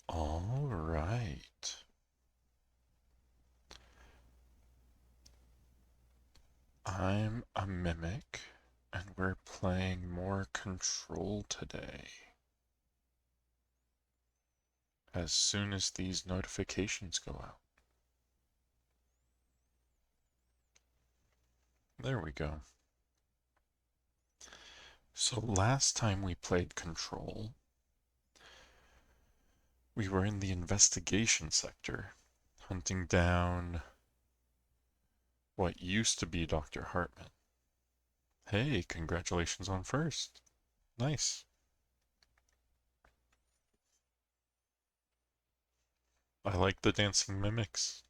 All right. I'm a mimic, and we're playing more Control today. As soon as these notifications go out. There we go. So last time we played Control, we were in the investigation sector, hunting down what used to be Dr. Hartman. Hey, congratulations on first. Nice. I like the dancing mimics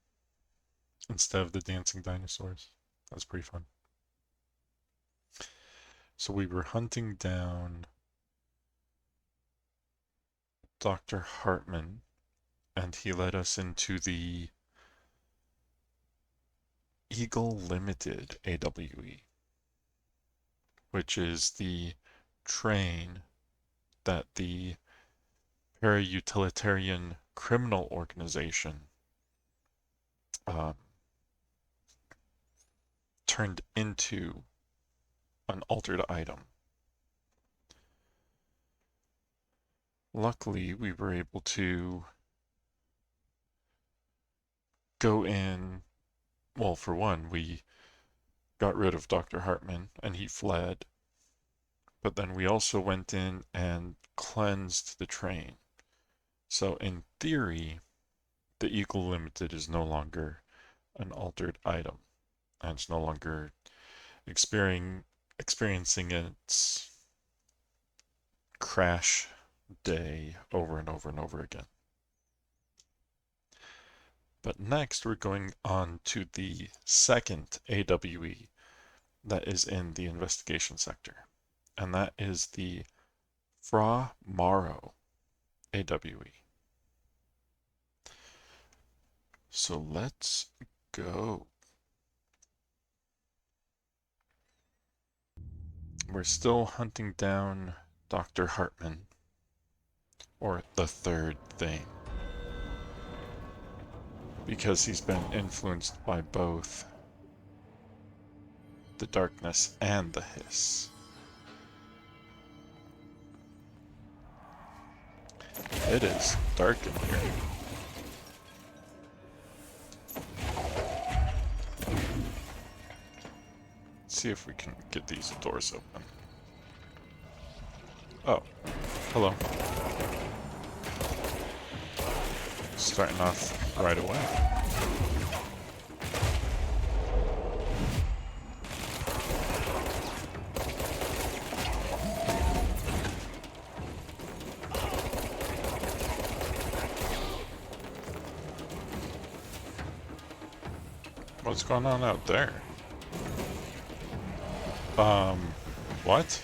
instead of the dancing dinosaurs. That's pretty fun. So we were hunting down Dr. Hartman, and he led us into the Eagle Limited AWE, which is the train that the para-utilitarian criminal organization um, turned into an altered item. Luckily, we were able to go in. Well, for one, we got rid of Dr. Hartman and he fled. But then we also went in and cleansed the train. So in theory, the Eagle Limited is no longer an altered item, and it's no longer experiencing its crash day over and over and over again. But next we're going on to the second AWE that is in the investigation sector, and that is the Fra Mauro AWE. So let's go. We're still hunting down Dr. Hartman, or the third thing, because he's been influenced by both the darkness and the hiss. It is dark in here. Let's see if we can get these doors open. Oh, hello. Starting off right away. What's going on out there? What?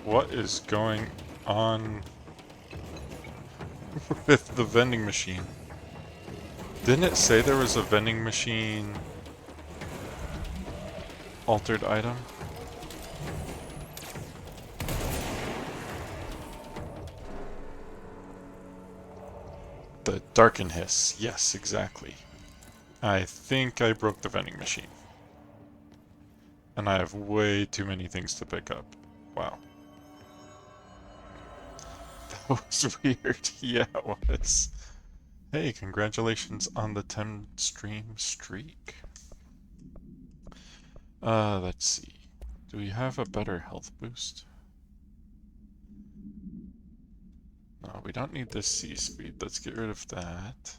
What is going on with the vending machine? Didn't it say there was a vending machine altered item? The Darken Hiss. Yes, exactly. I think I broke the vending machine. And I have way too many things to pick up. Wow. That was weird. Yeah, it was. Hey, congratulations on the 10 stream streak. Let's see. Do we have a better health boost? No, we don't need this C speed. Let's get rid of that.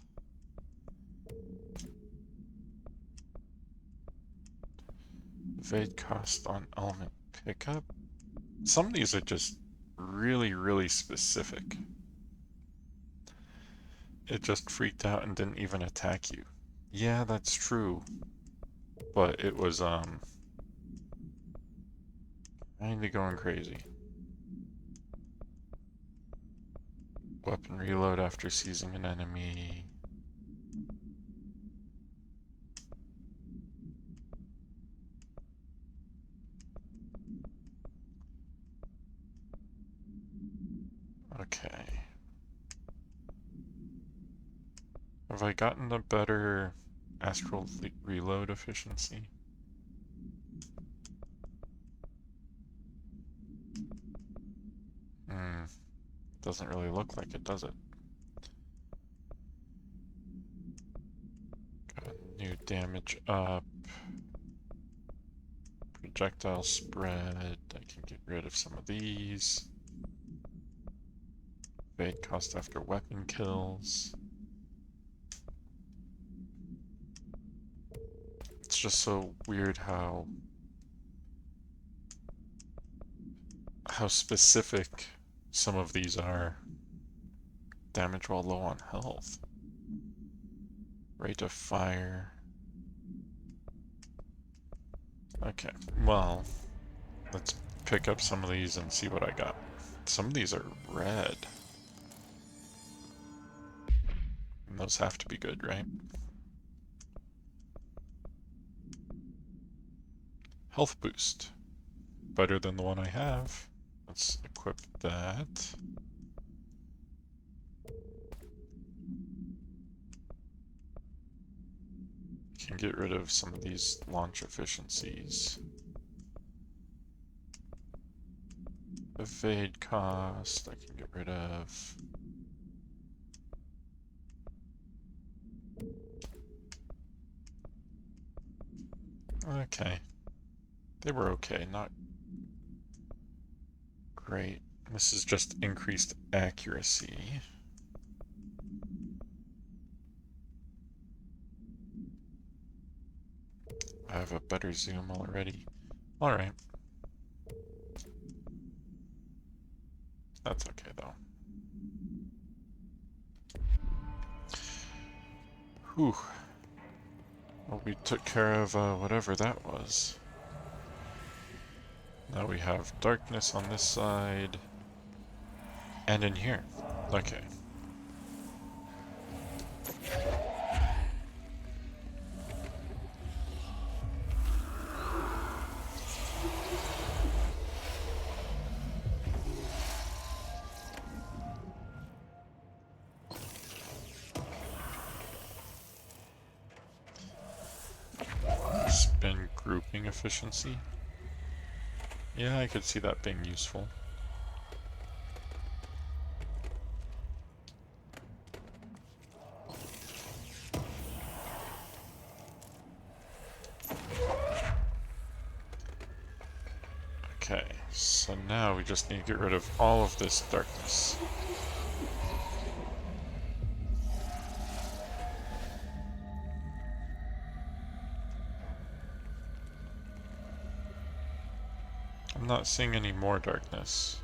Evade cost on element pickup. Some of these are just really specific. It just freaked out and didn't even attack you. Yeah, that's true. But it was, kinda going crazy. Weapon reload after seizing an enemy. Okay. Have I gotten a better astral reload efficiency? Doesn't really look like it, does it? Got new damage up. Projectile spread. I can get rid of some of these. Evade cost after weapon kills. It's just so weird how specific some of these are. Damage while low on health. Rate of fire. Okay, well, let's pick up some of these and see what I got. Some of these are red. And those have to be good, right? Health boost. Better than the one I have. Let's equip that. Can get rid of some of these launch efficiencies. Evade cost, I can get rid of. Okay. They were okay, not great. This is just increased accuracy. I have a better zoom already. Alright. That's okay though. Whew. Well, we took care of whatever that was. Now we have darkness on this side. And in here. Okay. Spin grouping efficiency. Yeah, I could see that being useful. Okay, so now we just need to get rid of all of this darkness. I'm not seeing any more darkness,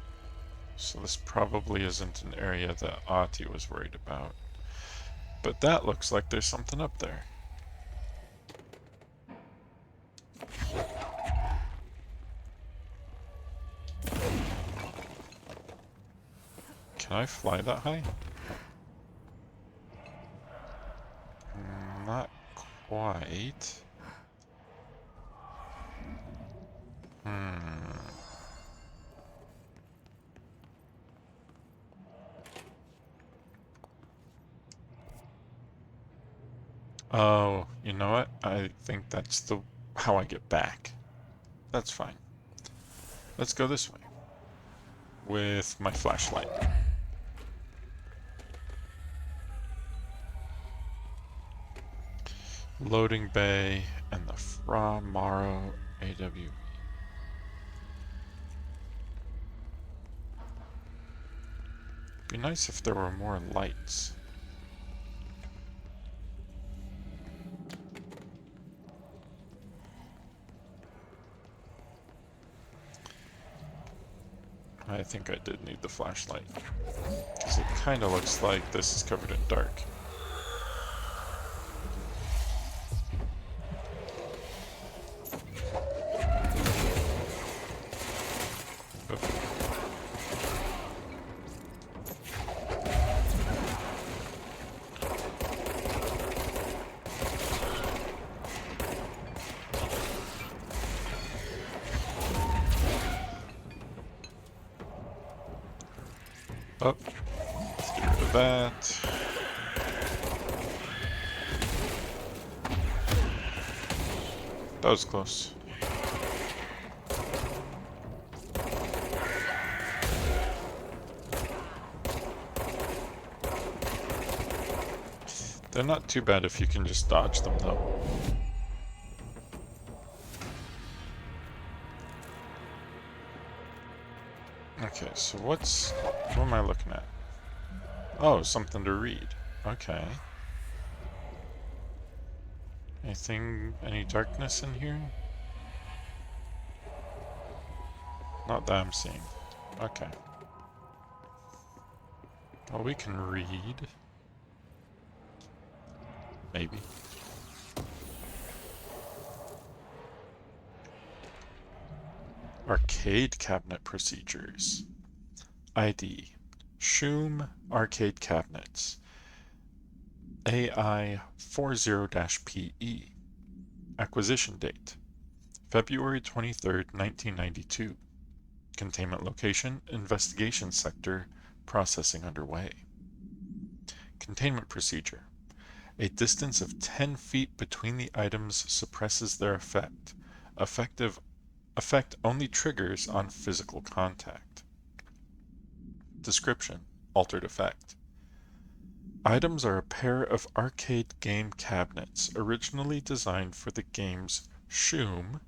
so this probably isn't an area that Ahti was worried about. But that looks like there's something up there. Can I fly that high? Not quite. Oh, you know what? I think that's how I get back. That's fine. Let's go this way. With my flashlight. Loading bay and the Mauro AW. Be nice if there were more lights. I think I did need the flashlight. Because it kind of looks like this is covered in dark. Oh, let's get rid of that. That was close. They're not too bad if you can just dodge them, though. Okay, so what am I looking at? Oh, something to read. Okay. Any darkness in here? Not that I'm seeing. Okay. Well, we can read. Maybe. Arcade cabinet procedures. ID. Shum arcade cabinets. AI 40-PE. Acquisition date. February 23rd, 1992. Containment location, investigation sector, processing underway. Containment procedure. A distance of 10 feet between the items suppresses their effect. Effect only triggers on physical contact. Description. Altered effect. Items are a pair of arcade game cabinets originally designed for the games Shum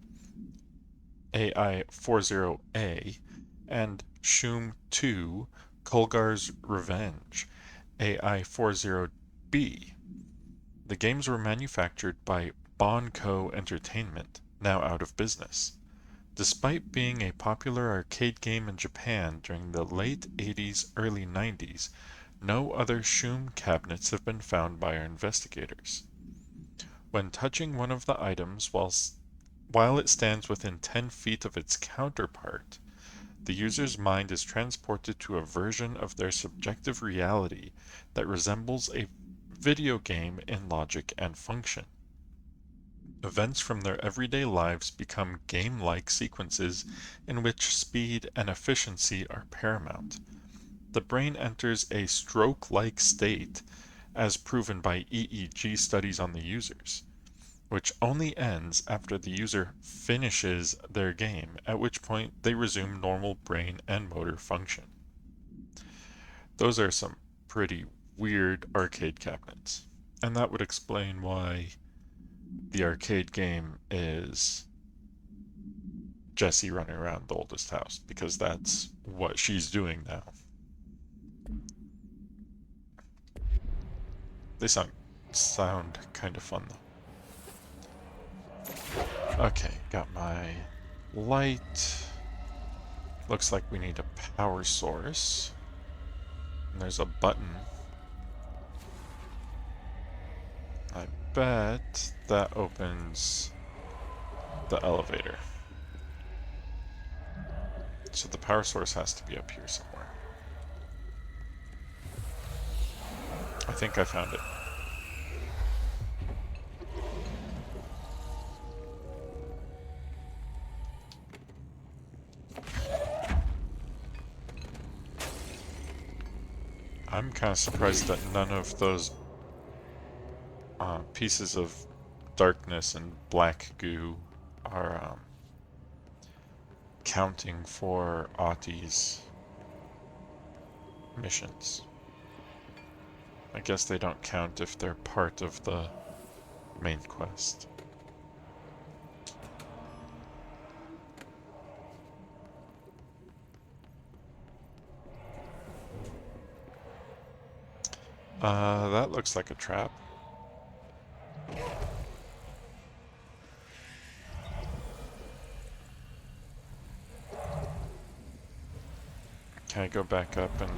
AI-40A and Shum 2 Kolgar's Revenge AI-40B. The games were manufactured by Bonco Entertainment, now out of business. Despite being a popular arcade game in Japan during the late 80s, early 90s, no other Shum cabinets have been found by our investigators. When touching one of the items while it stands within 10 feet of its counterpart, the user's mind is transported to a version of their subjective reality that resembles a video game in logic and function. Events from their everyday lives become game-like sequences in which speed and efficiency are paramount. The brain enters a stroke-like state, as proven by EEG studies on the users, which only ends after the user finishes their game, at which point they resume normal brain and motor function. Those are some pretty weird arcade cabinets, and that would explain why the arcade game is Jessie running around the oldest house, because that's what she's doing now. They sound kind of fun though. Okay, got my light. Looks like we need a power source. And there's a button. I bet that opens the elevator. So the power source has to be up here somewhere. I think I found it. I'm kind of surprised that none of those pieces of darkness and black goo are counting for Auti's missions. I guess they don't count if they're part of the main quest. That looks like a trap. Can I go back up and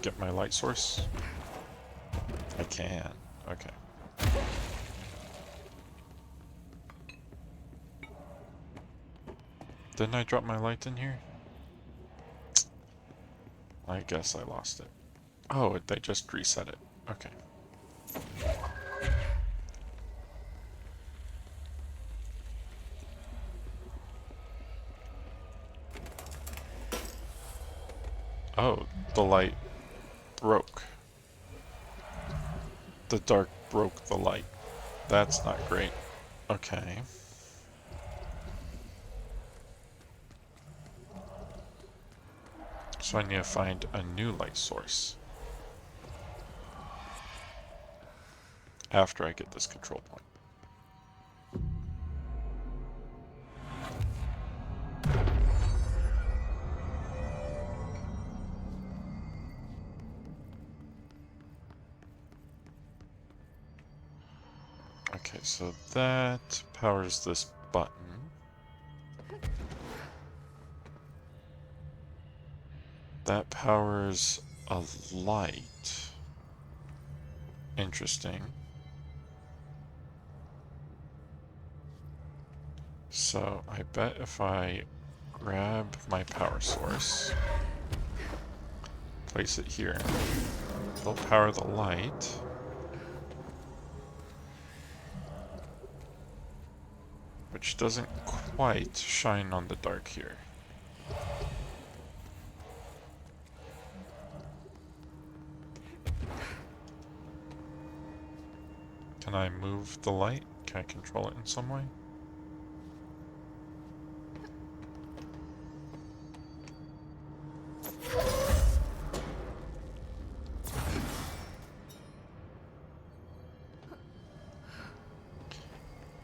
get my light source? I can. Okay. Didn't I drop my light in here? I guess I lost it. Oh, they just reset it. Okay. Oh, the light broke. The dark broke the light. That's not great. Okay. So I need to find a new light source after I get this control point. Okay, so that powers this button. That powers a light. Interesting. So I bet if I grab my power source, place it here, it'll power the light. Which doesn't quite shine on the dark here. Can I move the light? Can I control it in some way?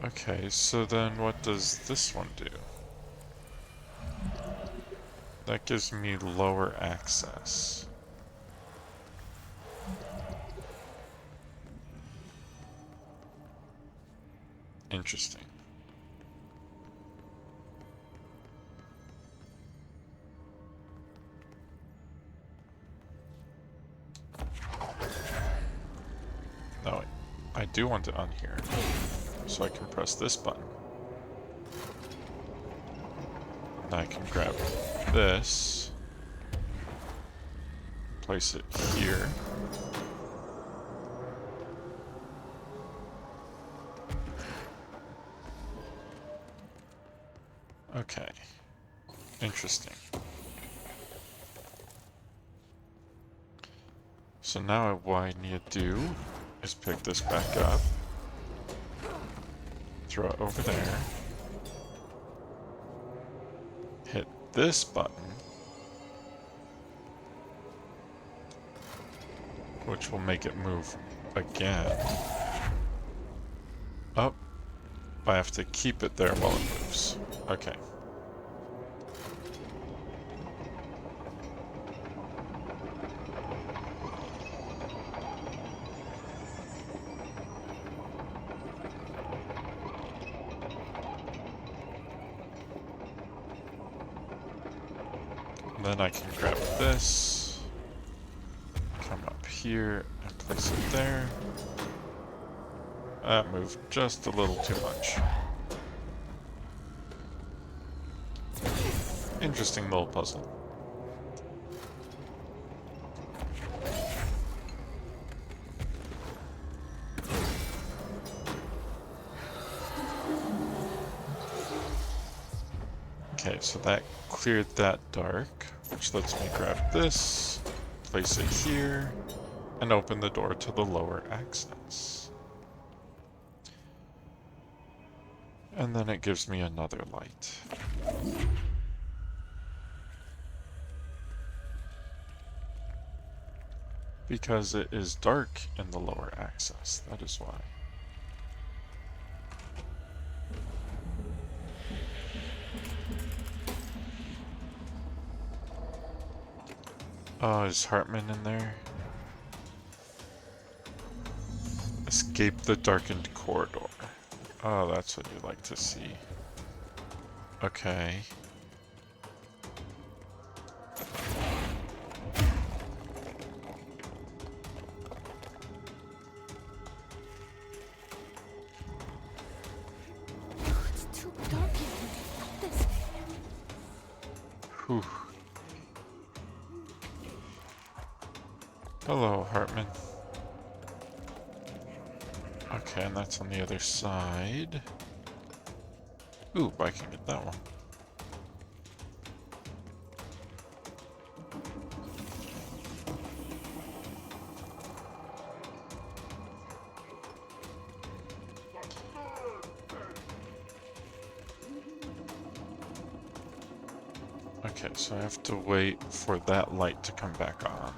Okay, so then what does this one do? That gives me lower access. Interesting. No, I do want it on here. So I can press this button. And I can grab this, place it here. Okay, interesting. So now what I need to do is pick this back up, throw it over there, hit this button, which will make it move again. Up. I have to keep it there while it moves. Okay. Then I can grab this, come up here, and place it there. That moved just a little too much. Interesting little puzzle. Okay, so that cleared that dark, which lets me grab this, place it here, and open the door to the lower access. And then it gives me another light. Because it is dark in the lower access, that is why. Oh, is Hartman in there? Escape the darkened corridor. Oh, that's what you like to see. Okay. It's too dark here. This way. Whew. Hello, Hartman. Okay, and that's on the other side. Ooh, I can get that one. Okay, so I have to wait for that light to come back on.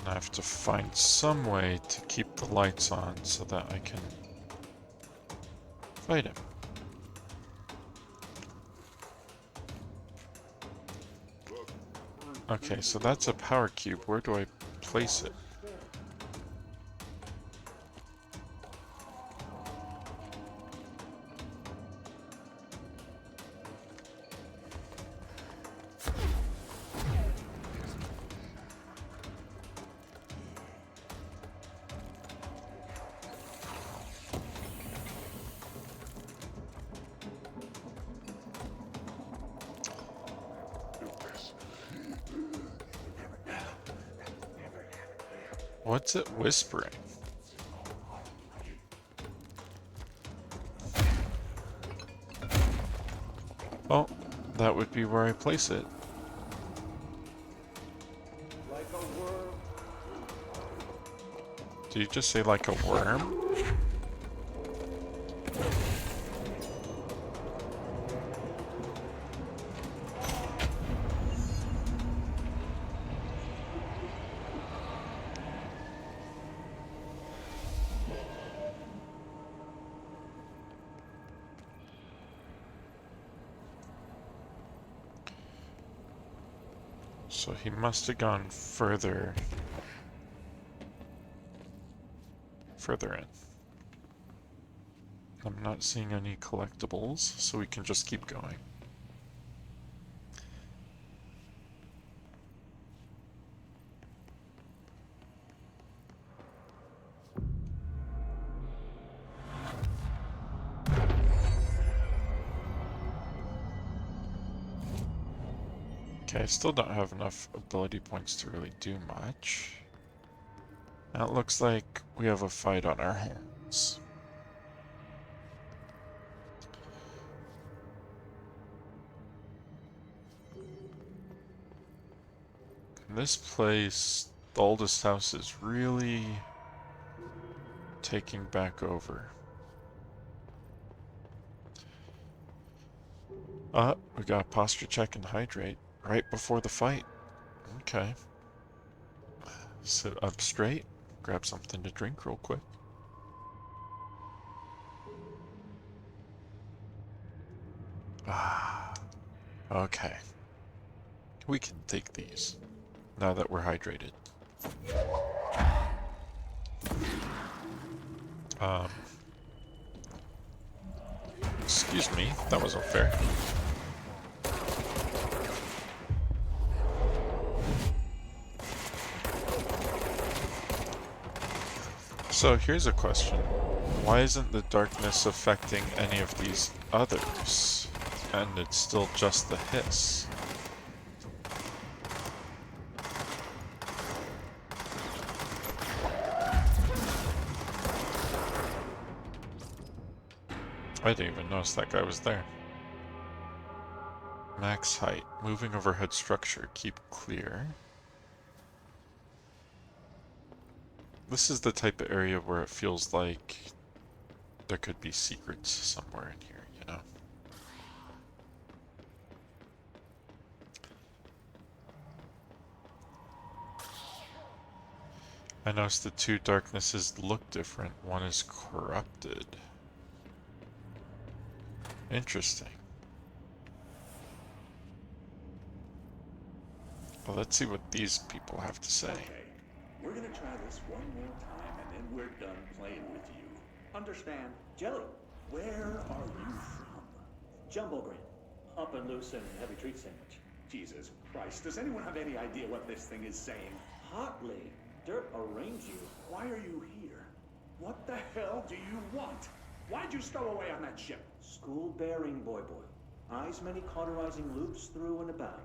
I have to find some way to keep the lights on so that I can fight him. Okay, so that's a power cube. Where do I place it? What's it whispering? Oh, that would be where I place it. Like a worm. Did you just say like a worm? So he must have gone further in. I'm not seeing any collectibles, so we can just keep going. Okay, I still don't have enough ability points to really do much. Now it looks like we have a fight on our hands. In this place, the oldest house is really taking back over. We got a posture check and hydrate right before the fight. Okay. Sit up straight, grab something to drink real quick. Ah, okay. We can take these now that we're hydrated. Excuse me, that was unfair. So here's a question. Why isn't the darkness affecting any of these others? And it's still just the hiss. I didn't even notice that guy was there. Max height. Moving overhead structure. Keep clear. This is the type of area where it feels like there could be secrets somewhere in here, you know? I noticed the two darknesses look different. One is corrupted. Interesting. Well, let's see what these people have to say. Okay, we're gonna try this one more time and then we're done playing with you. Understand? Jelly, Where are you from? Jumbo Grant, up and loose and heavy treat sandwich. Jesus Christ, does anyone have any idea what this thing is saying? Hotly, dirt arrange you. Why are you here? What the hell do you want? Why'd you stow away on that ship? School bearing, boy. Eyes many cauterizing loops through and about.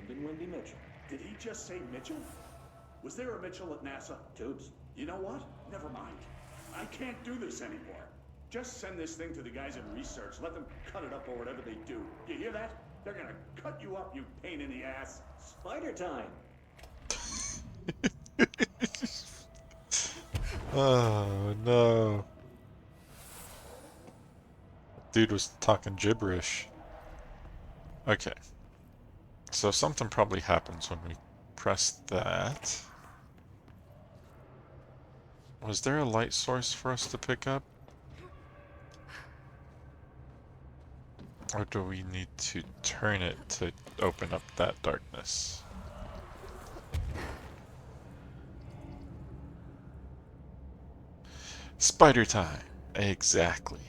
Windy Mitchell. Did he just say Mitchell? Was there a Mitchell at NASA? Tubes. You know what? Never mind. I can't do this anymore. Just send this thing to the guys in research. Let them cut it up or whatever they do. You hear that? They're gonna cut you up, you pain in the ass. Spider time. Oh no. Dude was talking gibberish. Okay. So something probably happens when we press that. Was there a light source for us to pick up? Or do we need to turn it to open up that darkness? Spider time! Exactly.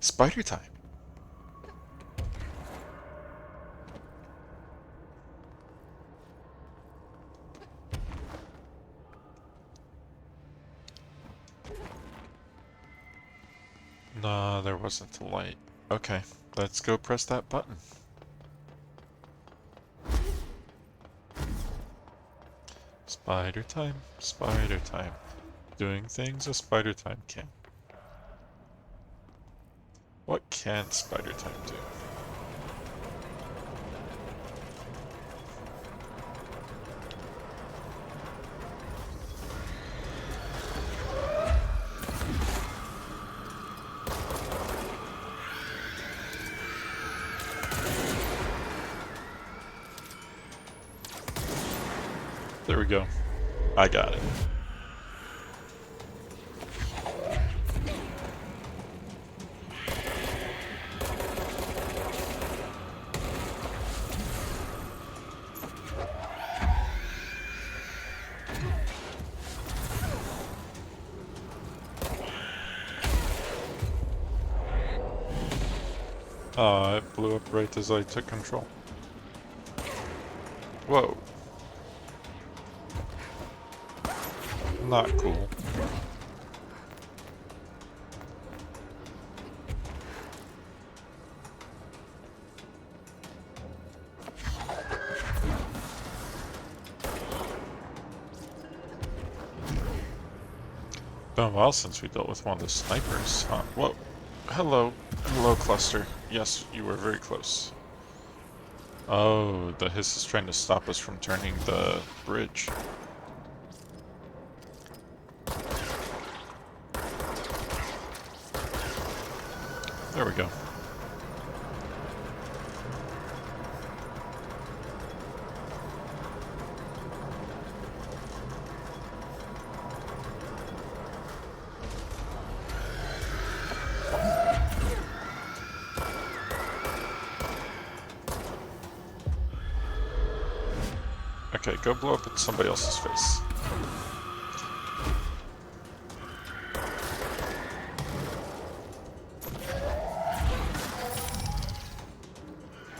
Spider time! No, there wasn't a light. Okay, let's go press that button. Spider time, spider time. Doing things a spider time can. What can spider time do? There we go. I got it. It blew up right as I took control. Whoa. Not cool. Been a while since we dealt with one of the snipers, huh? Whoa. Hello. Hello, cluster. Yes, you were very close. Oh, the hiss is trying to stop us from turning the bridge. There we go. Okay, go blow up in somebody else's face.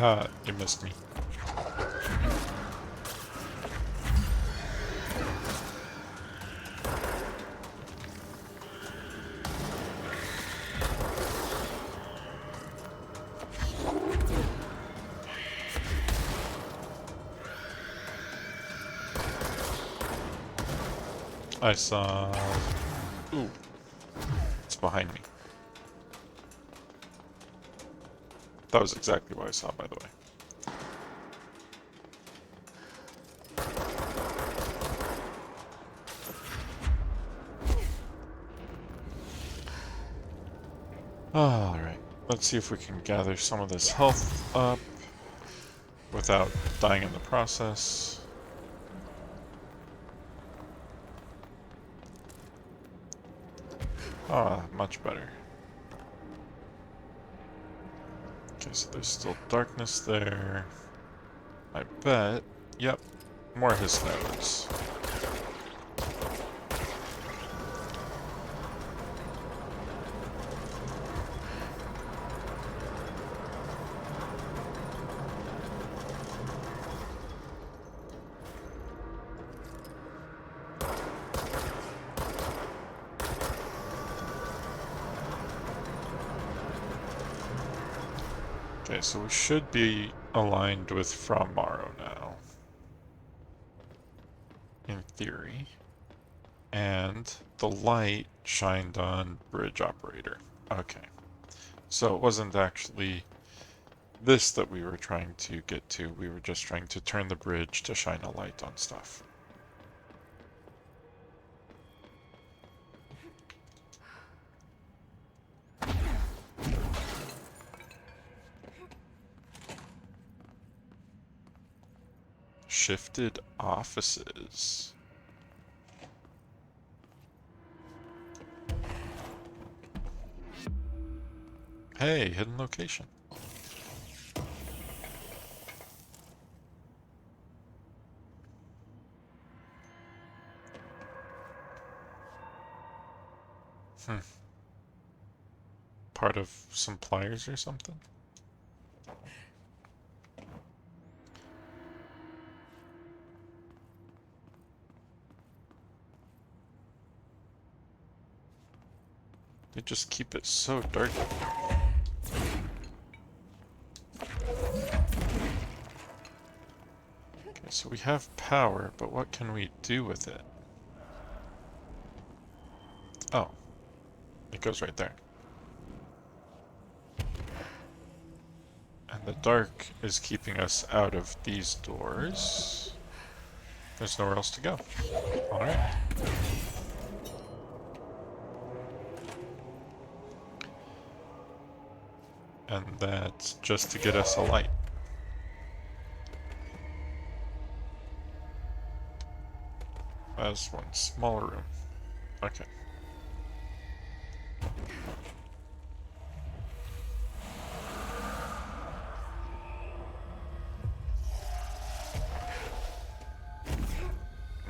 Ah, you missed me. I saw... Ooh. It's behind me. That was exactly what I saw, by the way. Alright, let's see if we can gather some of this health up without dying in the process. Ah, much better. Okay, so there's still darkness there. I bet. Yep, more his nodes. Okay, so we should be aligned with from Mauro now. In theory. And the light shined on bridge operator. Okay. So it wasn't actually this that we were trying to get to. We were just trying to turn the bridge to shine a light on stuff. Shifted offices. Hey, hidden location. Hmm. Part of some pliers or something? They just keep it so dark. Okay, so we have power, but what can we do with it? Oh, it goes right there. And the dark is keeping us out of these doors. There's nowhere else to go. Alright. And that's just to get us a light. That's one smaller room. Okay.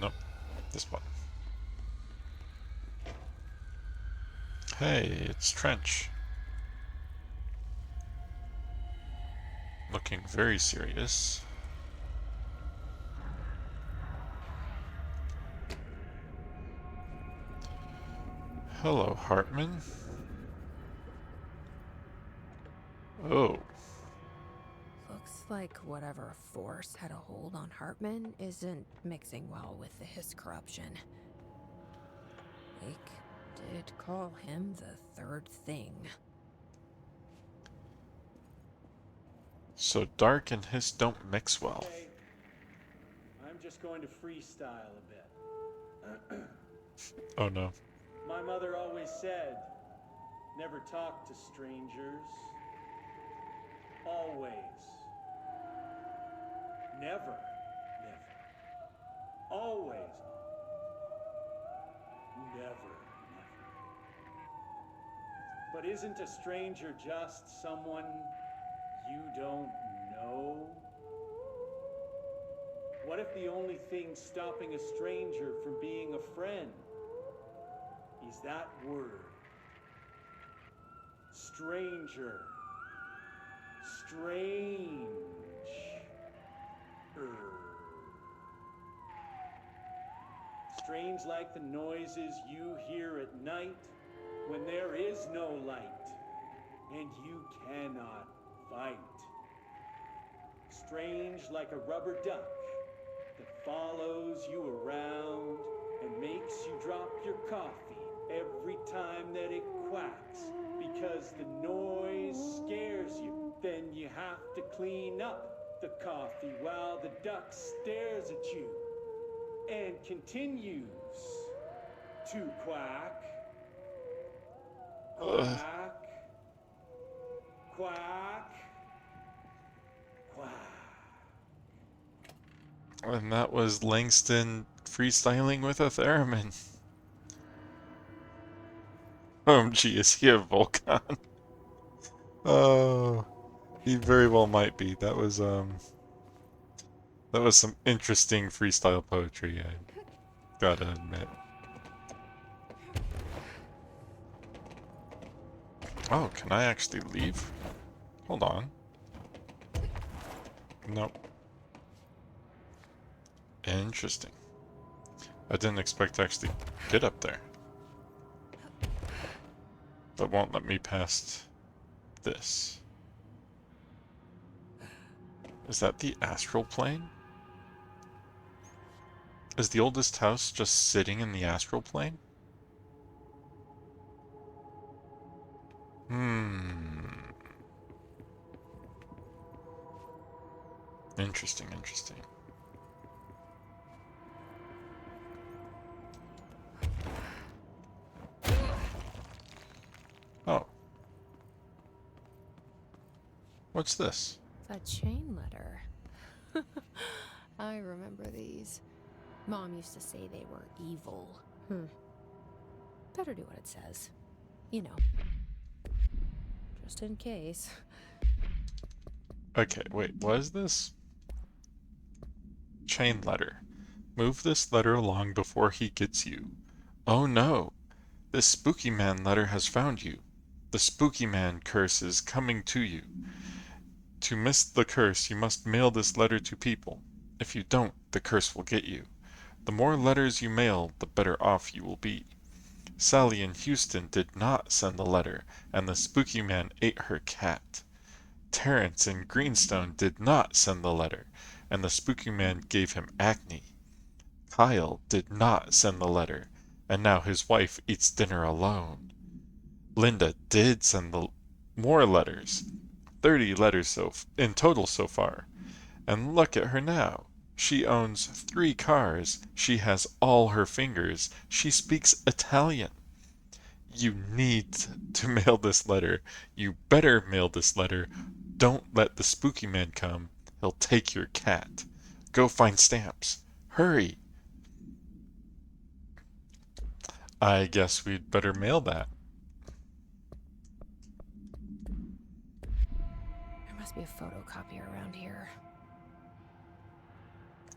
Nope. This one. Hey, it's Trench. Looking very serious. Hello, Hartman. Oh. Looks like whatever force had a hold on Hartman isn't mixing well with his corruption. Wake did call him the third thing. So dark and his don't mix well. Okay. I'm just going to freestyle a bit. Oh no. My mother always said, never talk to strangers. Always. Never. Never. Always. Never. Never. But isn't a stranger just someone you don't know? What if the only thing stopping a stranger from being a friend is that word? Stranger. Strange. Strange like the noises you hear at night when there is no light and you cannot fight. Strange like a rubber duck that follows you around and makes you drop your coffee every time that it quacks because the noise scares you. Then you have to clean up the coffee while the duck stares at you and continues to quack, quack, quack, quack. And that was Langston freestyling with a theremin. OMG, is he a Volcan? Oh, he very well might be. That was some interesting freestyle poetry, I gotta admit. Oh, can I actually leave? Hold on. Nope. Interesting. I didn't expect to actually get up there. But won't let me past this. Is that the astral plane? Is the oldest house just sitting in the astral plane? Interesting, interesting. Oh. What's this? A chain letter. I remember guys. Mom used to say they were evil. Better do what it says. You know. Just in case. Okay, wait, what is this? Chain letter. Move this letter along before he gets you. Oh no! This spooky man letter has found you. The spooky man curse is coming to you. To miss the curse, you must mail this letter to people. If you don't, the curse will get you. The more letters you mail, the better off you will be. Sally in Houston did not send the letter, and the spooky man ate her cat. Terence in Greenstone did not send the letter, and the spooky man gave him acne. Kyle did not send the letter, and now his wife eats dinner alone. Linda did send the more letters. 30 letters in total so far. And look at her now. She owns 3 cars. She has all her fingers. She speaks Italian. You need to mail this letter. You better mail this letter. Don't let the spooky man come. He'll take your cat. Go find stamps. Hurry. I guess we'd better mail that. There must be a photocopier around here.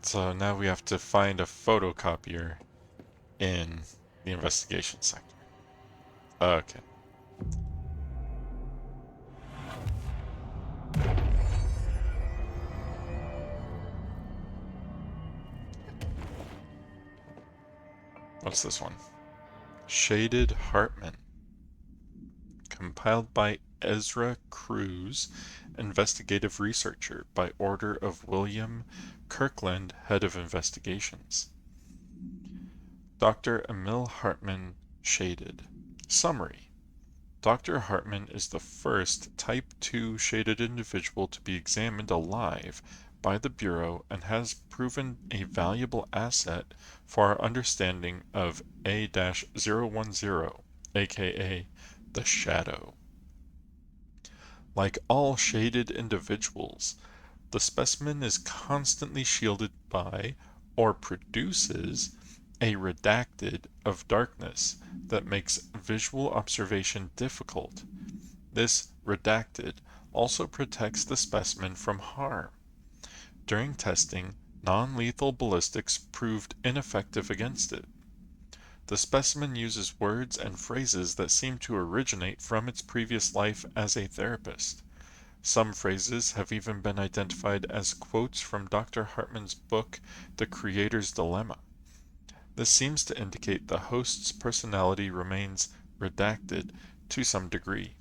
So now we have to find a photocopier in the investigation sector. Okay. What's this one? Shaded Hartman. Compiled by Ezra Cruz, investigative researcher, by order of William Kirkland, head of investigations. Dr. Emil Hartman, shaded. Summary. Dr. Hartman is the first Type 2 shaded individual to be examined alive by the Bureau and has proven a valuable asset for our understanding of A-010, aka the Shadow. Like all shaded individuals, the specimen is constantly shielded by, or produces, a redacted of darkness that makes visual observation difficult. This redacted also protects the specimen from harm. During testing, non-lethal ballistics proved ineffective against it. The specimen uses words and phrases that seem to originate from its previous life as a therapist. Some phrases have even been identified as quotes from Dr. Hartman's book, The Creator's Dilemma. This seems to indicate the host's personality remains redacted to some degree.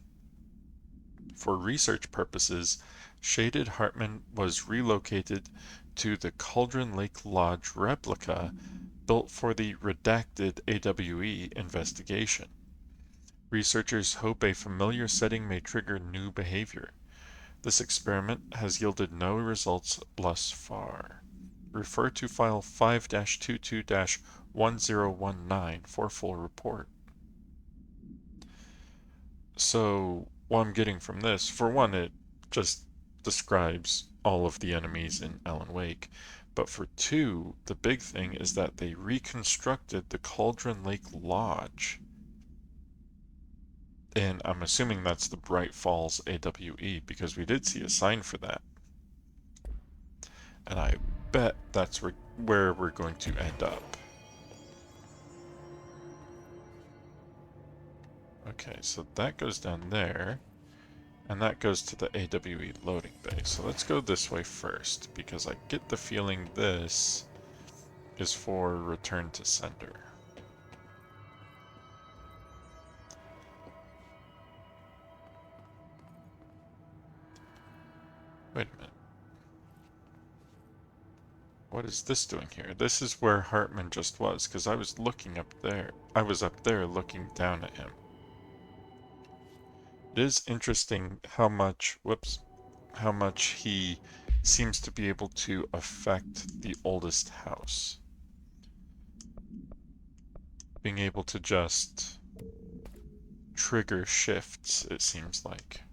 For research purposes, Shaded Hartman was relocated to the Cauldron Lake Lodge replica built for the redacted AWE investigation. Researchers hope a familiar setting may trigger new behavior. This experiment has yielded no results thus far. Refer to file 5-22-1019 for full report. So, what I'm getting from this, for one, it just describes all of the enemies in Alan Wake. But for two, the big thing is that they reconstructed the Cauldron Lake Lodge. And I'm assuming that's the Bright Falls AWE, because we did see a sign for that. And I bet that's where we're going to end up. Okay, so that goes down there, and that goes to the AWE loading bay. So let's go this way first, because I get the feeling this is for return to sender. Wait a minute. What is this doing here? This is where Hartman just was, because I was looking up there. I was up there looking down at him. It is interesting how much he seems to be able to affect the oldest house. Being able to just trigger shifts, it seems like.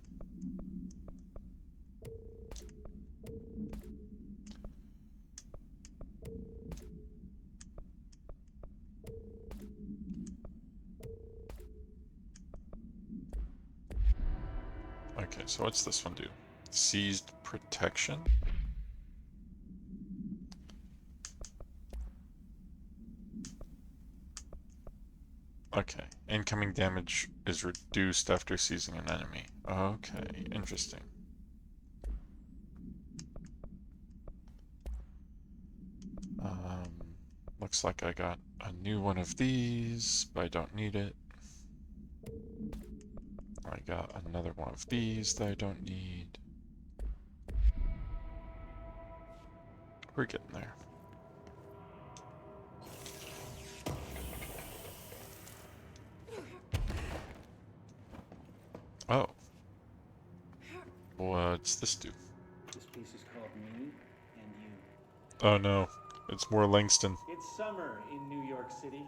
Okay, so what's this one do? Seized protection? Okay, incoming damage is reduced after seizing an enemy. Okay, interesting. Looks like I got a new one of these, but I don't need it. I got another one of these that I don't need. We're getting there. Oh. What's this do? This piece is called Me and You. Oh no, it's more Langston. It's summer in New York City.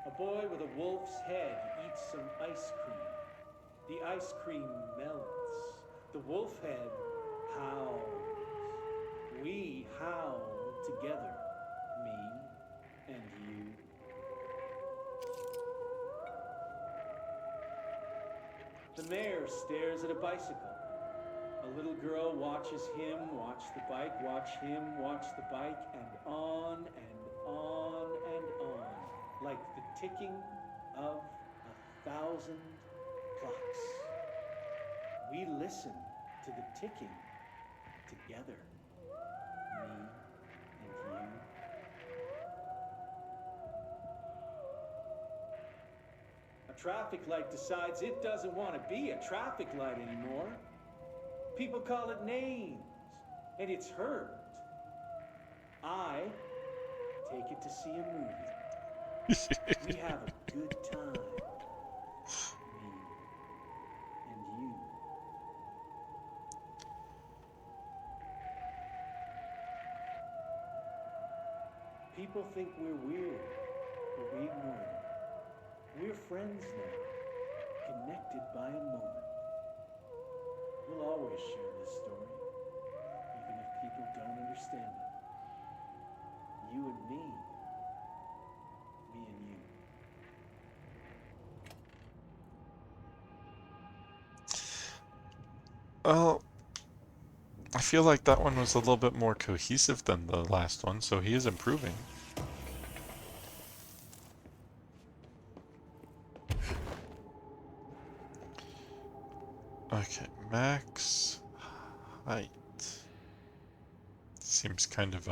A boy with a wolf's head eats some ice cream. The ice cream melts. The wolf head howls. We howl together, me and you. The mayor stares at a bicycle. A little girl watches him watch the bike, watch him watch the bike, and on and on and on, like the ticking of 1,000 clocks. We listen to the ticking together, me and you. A traffic light decides it doesn't want to be a traffic light anymore. People call it names, and it's hurt. I take it to see a movie. We have a good time, me and you. People think we're weird, but we ignore them. We're friends now, connected by a moment. We'll always share this story, even if people don't understand it. You and me and you. Well, I feel like that one was a little bit more cohesive than the last one, so he is improving. Okay, max height. Seems kind of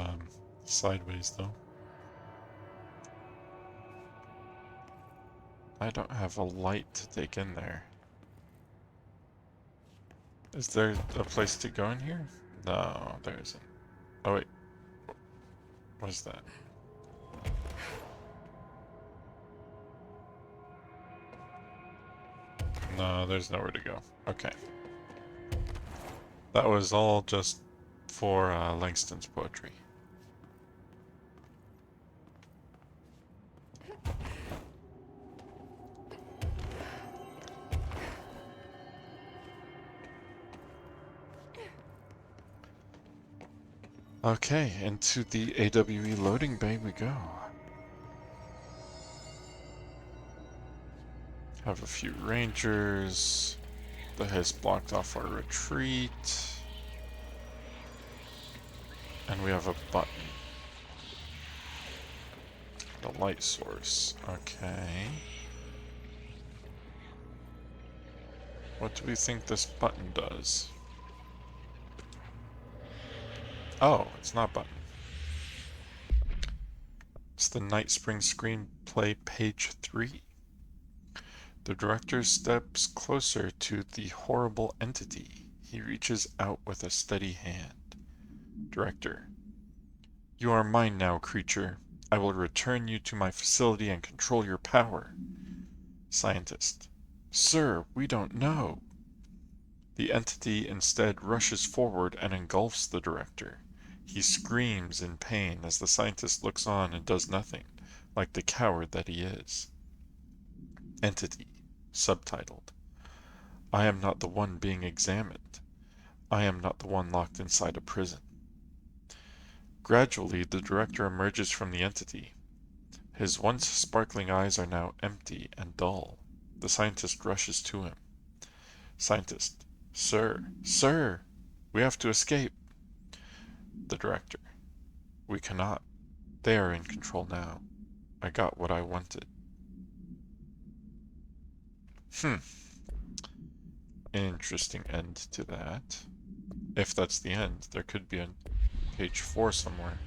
sideways though. I don't have a light to take in there. Is there a place to go in here? No, there isn't. Oh wait. What is that? No, there's nowhere to go. Okay. That was all just for Langston's poetry. Okay, into the AWE loading bay we go. Have a few rangers. That has blocked off our retreat. And we have a button. The light source. Okay. What do we think this button does? Oh, it's not a button. It's the Night Spring screenplay, page 3. The director steps closer to the horrible entity. He reaches out with a steady hand. Director. You are mine now, creature. I will return you to my facility and control your power. Scientist. Sir, we don't know. The entity instead rushes forward and engulfs the director. He screams in pain as the scientist looks on and does nothing, like the coward that he is. Entity. Subtitled. I am not the one being examined. I am not the one locked inside a prison. Gradually, the director emerges from the entity. His once sparkling eyes are now empty and dull. The scientist rushes to him. Scientist. Sir, sir, we have to escape. The director. We cannot. They are in control now. I got what I wanted. Hmm. Interesting end to that. If that's the end, there could be a page 4 somewhere.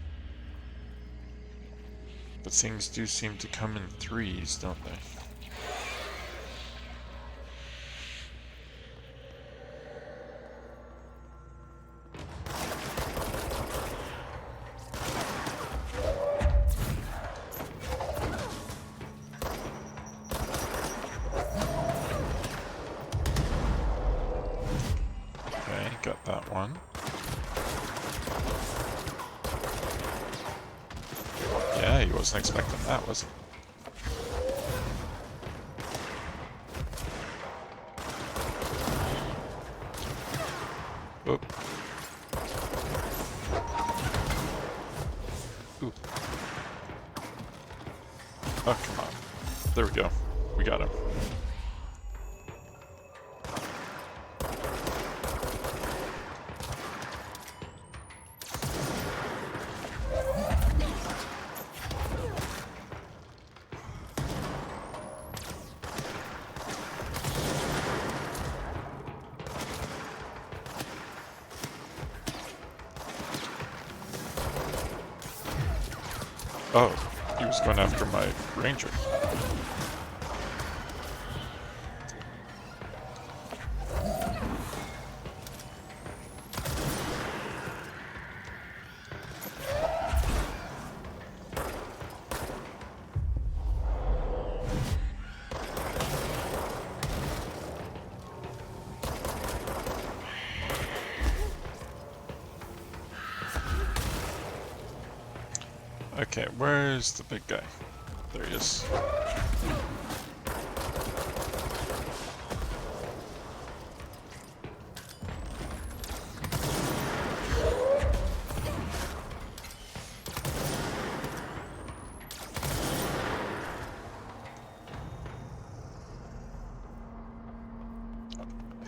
But things do seem to come in threes, don't they? Okay, got that one. Yeah, he wasn't expecting that, was he? Oop. Oop. Oh, come on. There we go. We got him. Oh, he was going after my ranger. Okay, where's the big guy? There he is.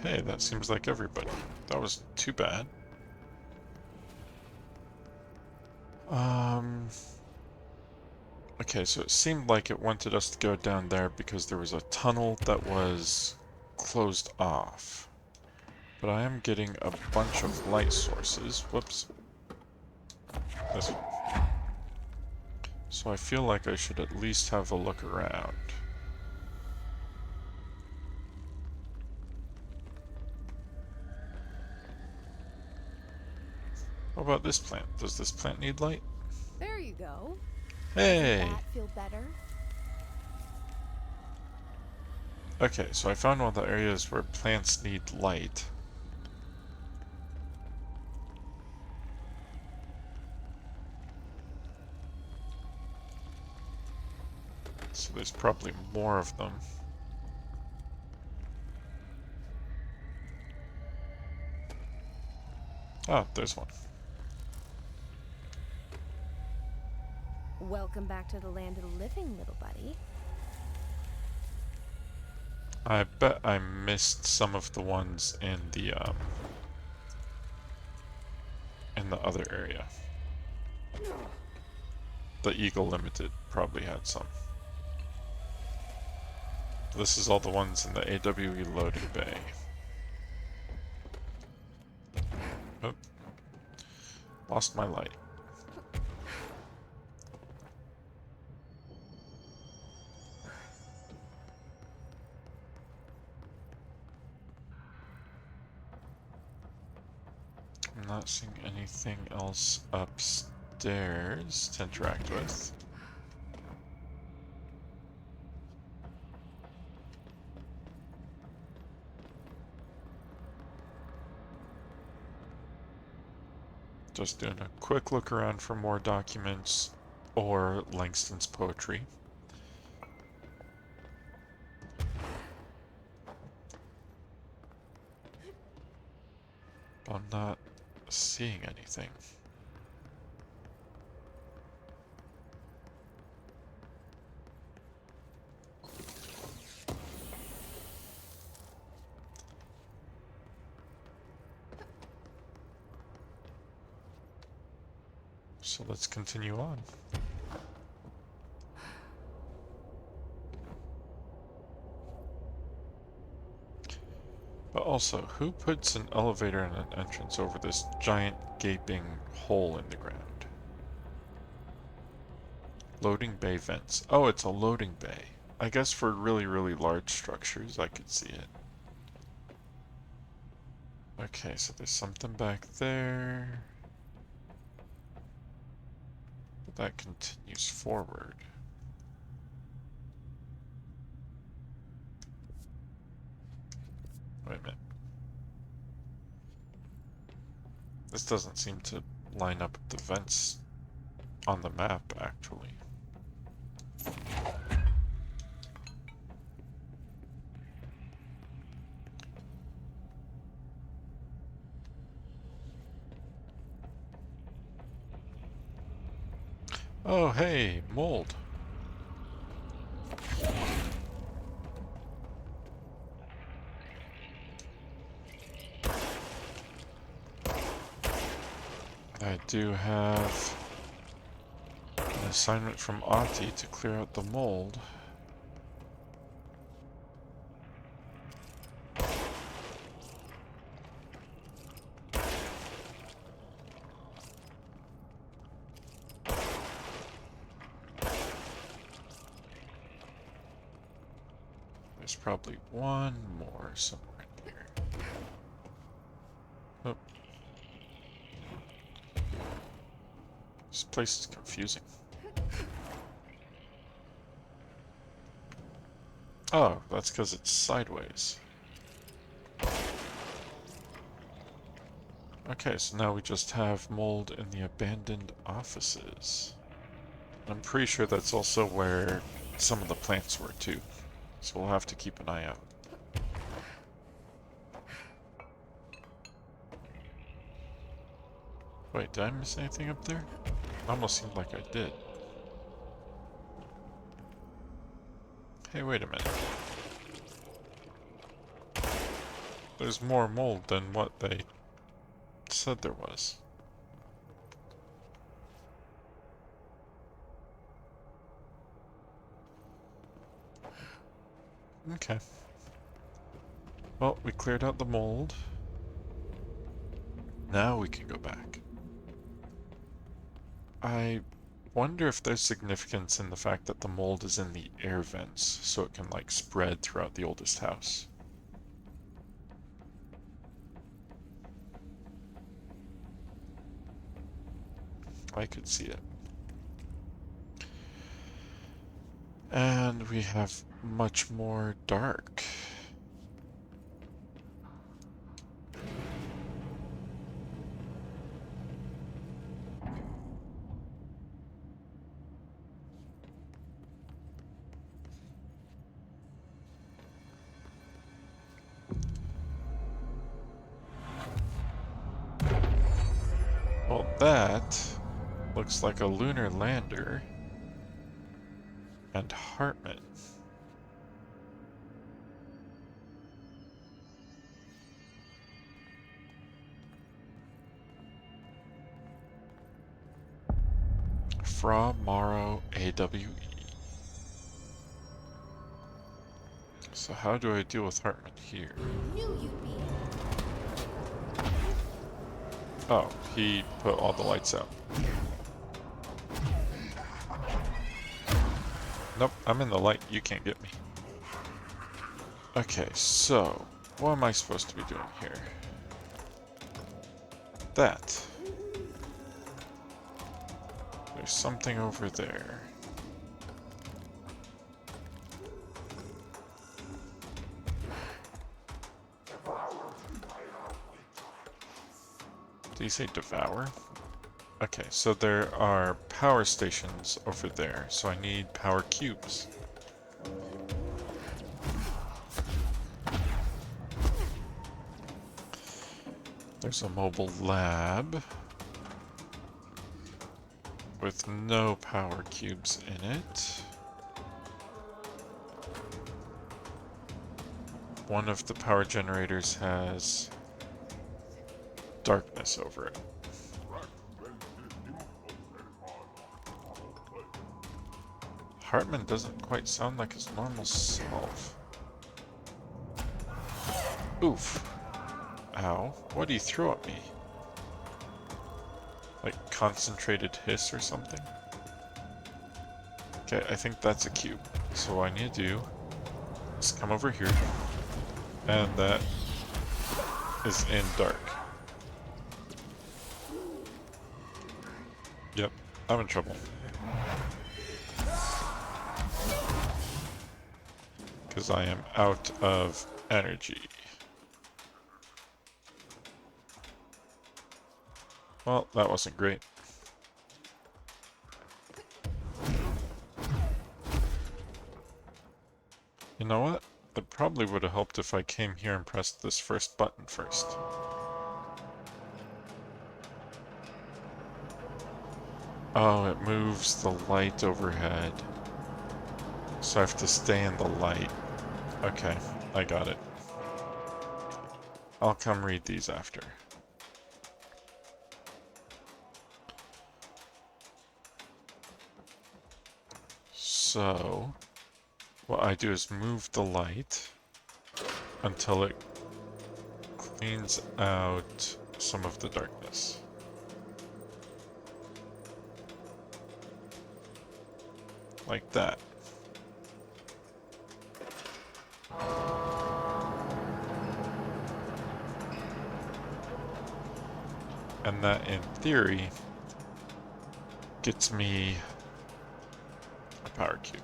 Hey, that seems like everybody. That was too bad. Okay, so it seemed like it wanted us to go down there because there was a tunnel that was closed off. But I am getting a bunch of light sources. Whoops. This one. So I feel like I should at least have a look around. What about this plant? Does this plant need light? There you go. Hey! Does that feel better? Okay, so I found one of the areas where plants need light. So there's probably more of them. Ah, there's one. Welcome back to the land of the living, little buddy. I bet I missed some of the ones in the other area. The Eagle Limited probably had some. This is all the ones in the AWE loading bay. Oh. Lost my light. I'm not seeing anything else upstairs to interact with. Just doing a quick look around for more documents or Langston's poetry. I'm not seeing anything. So let's continue on. But also, who puts an elevator and an entrance over this giant gaping hole in the ground? Loading bay vents. Oh, it's a loading bay. I guess for really, really large structures, I could see it. Okay, so there's something back there. But that continues forward. Wait a minute. This doesn't seem to line up with the vents on the map, actually. Oh, hey, mold. I do have an assignment from Ahti to clear out the mold. There's probably one more somewhere in here. Oh. This place is confusing. Oh, that's because it's sideways. Okay, so now we just have mold in the abandoned offices. I'm pretty sure that's also where some of the plants were too. So we'll have to keep an eye out. Wait, did I miss anything up there? Almost seemed like I did. Hey, wait a minute. There's more mold than what they said there was. Okay. Well, we cleared out the mold. Now we can go back. I wonder if there's significance in the fact that the mold is in the air vents, so it can, like, spread throughout the oldest house. I could see it. And we have much more dark. Well, that looks like a lunar lander and Hartman. Fra Mauro AWE. So how do I deal with Hartman here? Knew you'd be. Oh, he put all the lights out. Nope, I'm in the light. You can't get me. Okay, so what am I supposed to be doing here? That. There's something over there. Did you say devour? Okay, so there are power stations over there, so I need power cubes. There's a mobile lab with no power cubes in it. One of the power generators has darkness over it. Hartman doesn't quite sound like his normal self. Oof. Ow. What do you throw at me? Like concentrated hiss or something? Okay, I think that's a cube. So what I need to do is come over here. And that is in dark. Yep, I'm in trouble. Because I am out of energy. Well, that wasn't great. You know what? It probably would have helped if I came here and pressed this first button first. Oh, it moves the light overhead. So I have to stay in the light. Okay, I got it. I'll come read these after. So, what I do is move the light until it cleans out some of the darkness. Like that. And that, in theory, gets me a power cube.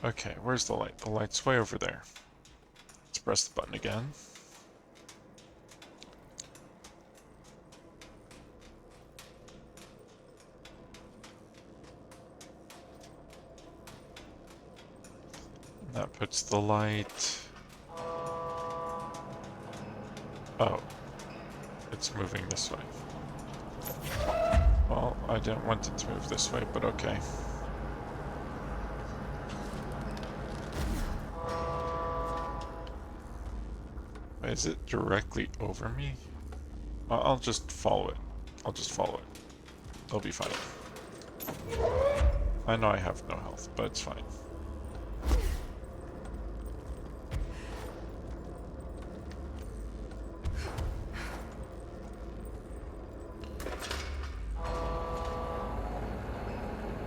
Okay, where's the light? The light's way over there. Let's press the button again. That puts the light... Oh. It's moving this way. Well, I didn't want it to move this way, but okay. Is it directly over me? I'll just follow it. I'll just follow it. It'll be fine. I know I have no health, but it's fine.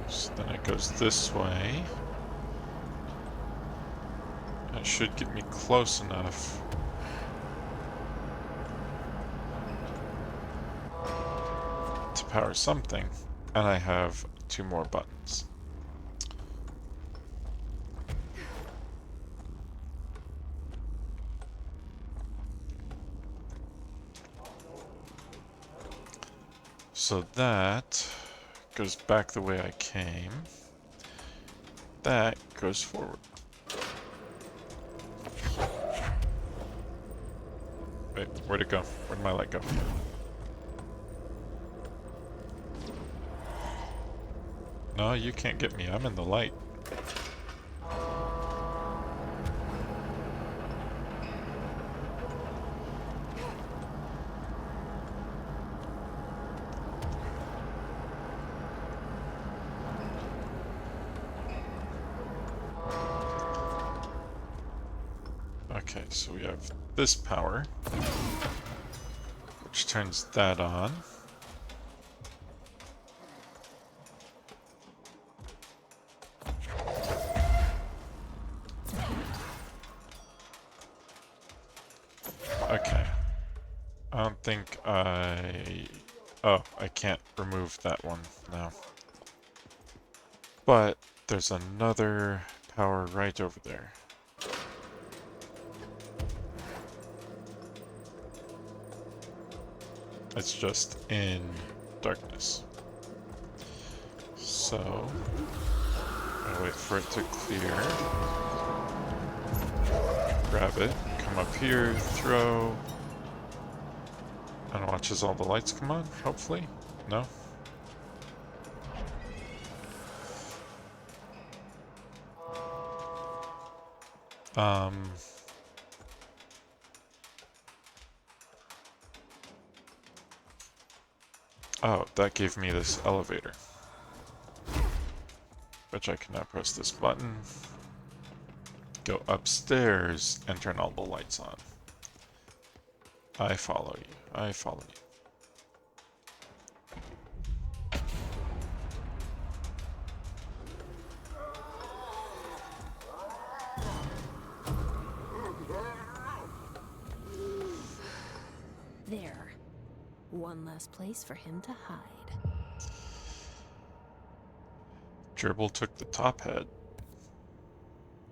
So then it goes this way. It should get me close enough to power something, and I have 2 more buttons. So that goes back the way I came. That goes forward. Wait, where'd it go? Where'd my light go? No, you can't get me. I'm in the light. Okay, so we have this power, which turns that on. Okay. I don't think I... Oh, I can't remove that one now. But there's another power right over there. It's just in darkness. So, I wait for it to clear. Grab it, come up here, throw. And watch as all the lights come on, hopefully. No? Um, oh, that gave me this elevator, which I can now press this button, go upstairs, and turn all the lights on. I follow you. I follow you. There. One less place for him to hide. Gerbil took the top head.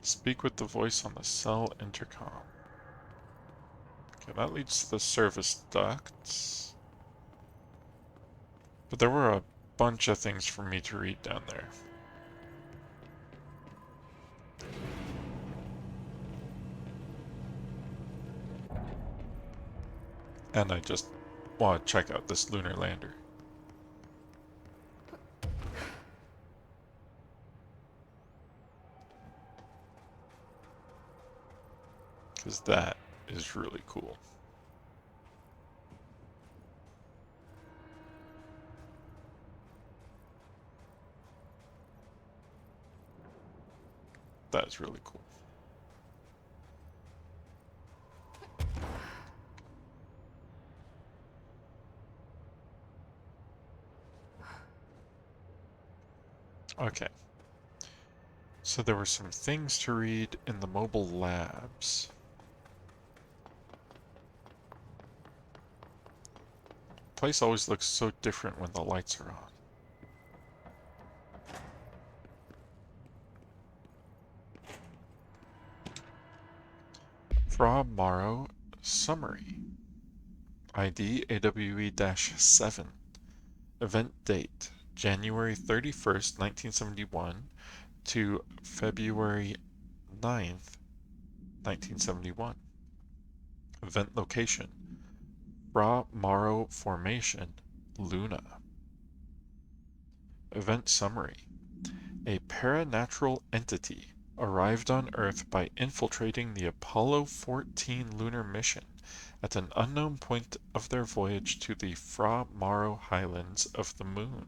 Speak with the voice on the cell intercom. Okay, that leads to the service ducts. But there were a bunch of things for me to read down there. And I just want to check out this lunar lander. Because that is really cool. That is really cool. Okay. So there were some things to read in the mobile labs. The place always looks so different when the lights are on. Fra Mauro Summary. ID AWE-7. Event date January 31st, 1971 to February 9th, 1971. Event location Fra Mauro Formation, Luna. Event summary. A paranatural entity arrived on Earth by infiltrating the Apollo 14 lunar mission at an unknown point of their voyage to the Fra Mauro Highlands of the Moon.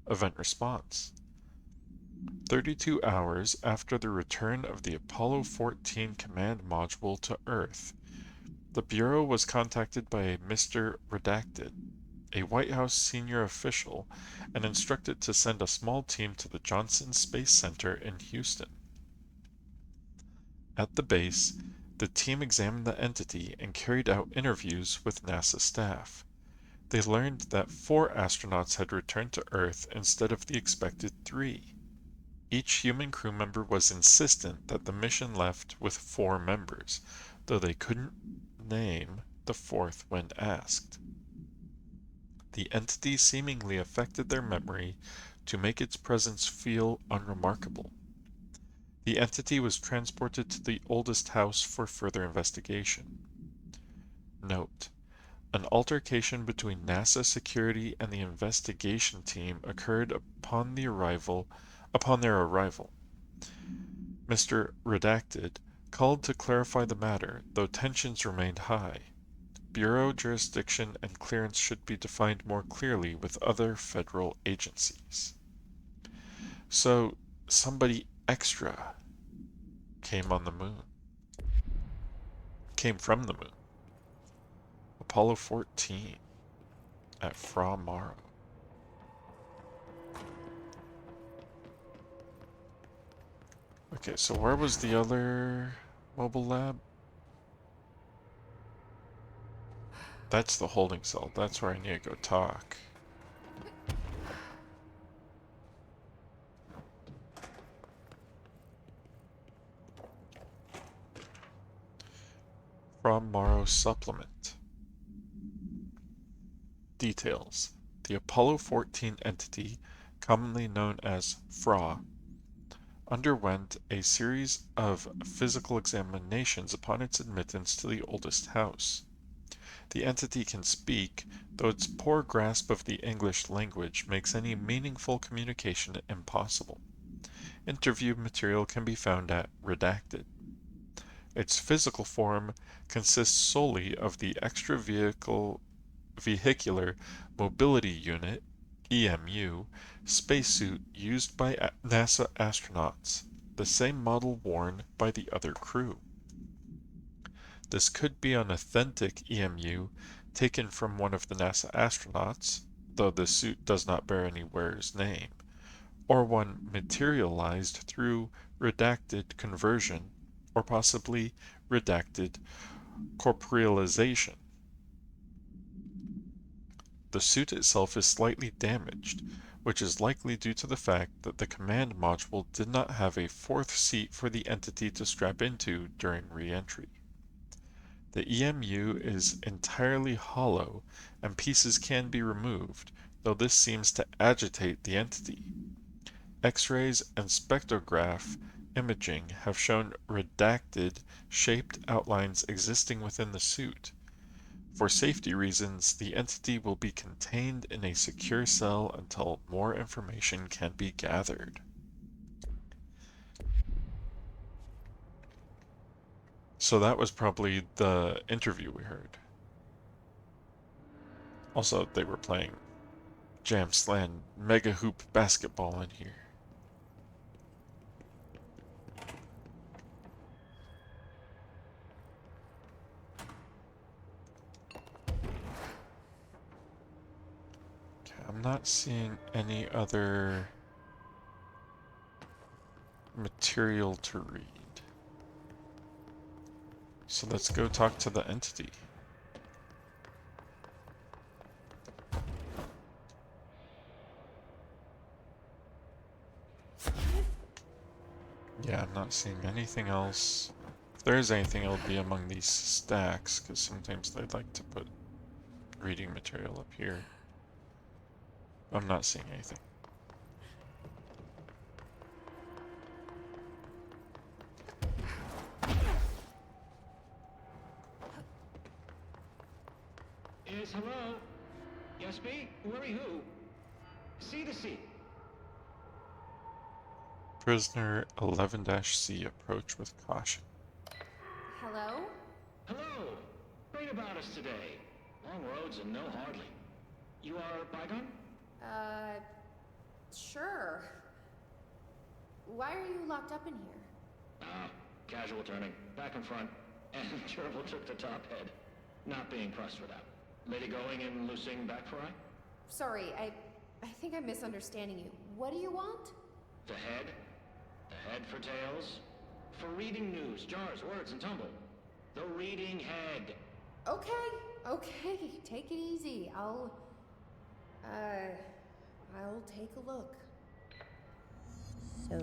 Event response. 32 hours after the return of the Apollo 14 command module to Earth, the Bureau was contacted by a Mr. Redacted, a White House senior official, and instructed to send a small team to the Johnson Space Center in Houston. At the base, the team examined the entity and carried out interviews with NASA staff. They learned that 4 astronauts had returned to Earth instead of the expected 3. Each human crew member was insistent that the mission left with 4 members, though they couldn't name the 4th when asked. The entity seemingly affected their memory to make its presence feel unremarkable. The entity was transported to the oldest house for further investigation. Note: an altercation between NASA security and the investigation team occurred upon their arrival. Mr. Redacted called to clarify the matter, though tensions remained high. Bureau jurisdiction and clearance should be defined more clearly with other federal agencies. So, somebody extra came on the moon. Came from the moon. Apollo 14 at Fra Mauro. Okay, so where was the other mobile lab? That's the holding cell. That's where I need to go talk. From Mauro Supplement. Details. The Apollo 14 entity, commonly known as FRA, underwent a series of physical examinations upon its admittance to the oldest house. The entity can speak, though its poor grasp of the English language makes any meaningful communication impossible. interview material can be found at Redacted. Its physical form consists solely of the Vehicular Mobility Unit (EMU) spacesuit used by NASA astronauts, the same model worn by the other crew. This could be an authentic EMU taken from one of the NASA astronauts, though the suit does not bear any wearer's name, or one materialized through redacted conversion, or possibly redacted corporealization. The suit itself is slightly damaged, which is likely due to the fact that the command module did not have a fourth seat for the entity to strap into during re-entry. The EMU is entirely hollow and pieces can be removed, though this seems to agitate the entity. X-rays and spectrograph imaging have shown redacted, shaped outlines existing within the suit. For safety reasons, the entity will be contained in a secure cell until more information can be gathered. So that was probably the interview we heard. Also, they were playing Jam Slam Mega Hoop basketball in here. Okay, I'm not seeing any other material to read. So let's go talk to the entity. Yeah, I'm not seeing anything else. If there is anything, it'll be among these stacks, because sometimes they'd like to put reading material up here. I'm not seeing anything. Yes, hello? Yes, me? Worry who? C to C. Prisoner 11-C, approach with caution. Hello? Hello! Great about us today. Long roads and no hardly. You are Bygone? Sure. Why are you locked up in here? Ah, casual turning. Back and front. And Gerbil took the top head. Not being pressed for that. Lady going and loosing back for eye? Sorry, I think I'm misunderstanding you. What do you want? The head? The head for tales? For reading news, jars, words, and tumble. The reading head. Okay, take it easy. I'll take a look. So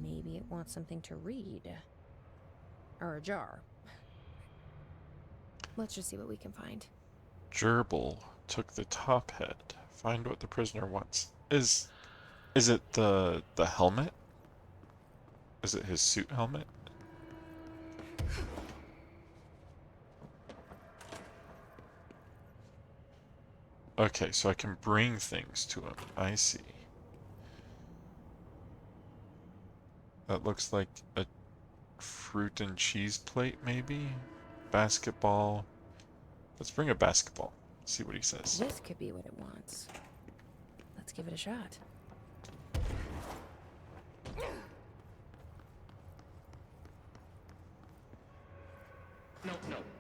maybe it wants something to read. Or a jar. Let's just see what we can find. Gerbil took the top head. Find what the prisoner wants. Is it the helmet? Is it his suit helmet? Okay, so I can bring things to him. I see. That looks like a fruit and cheese plate, maybe? Basketball. Let's bring a basketball. See what he says. This could be what it wants. Let's give it a shot. No,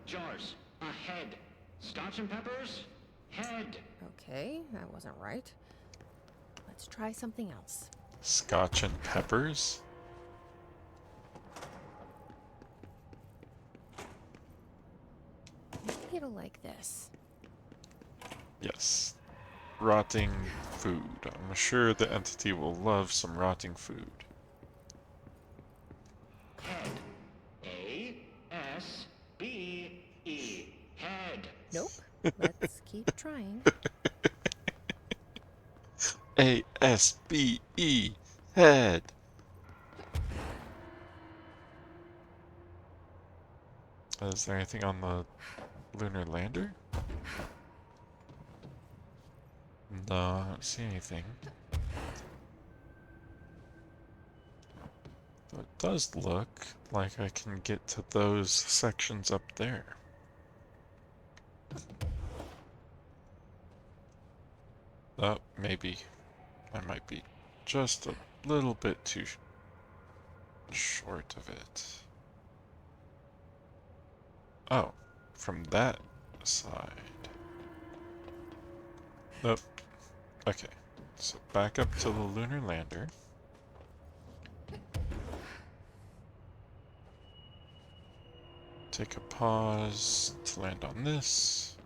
jars. A head. Scotch and peppers? Head. Okay, that wasn't right. Let's try something else. Scotch and peppers? Maybe it'll like this. Yes. Rotting food. I'm sure the entity will love some rotting food. Head. A-S-B-E. Head. Nope. Let's keep trying. A-S-B-E. Head. Is there anything on the lunar lander? No, I don't see anything. But it does look like I can get to those sections up there. Oh, maybe I might be just a little bit too short of it. Oh, from that side. Nope. Okay, so back up to the lunar lander. Take a pause to land on this.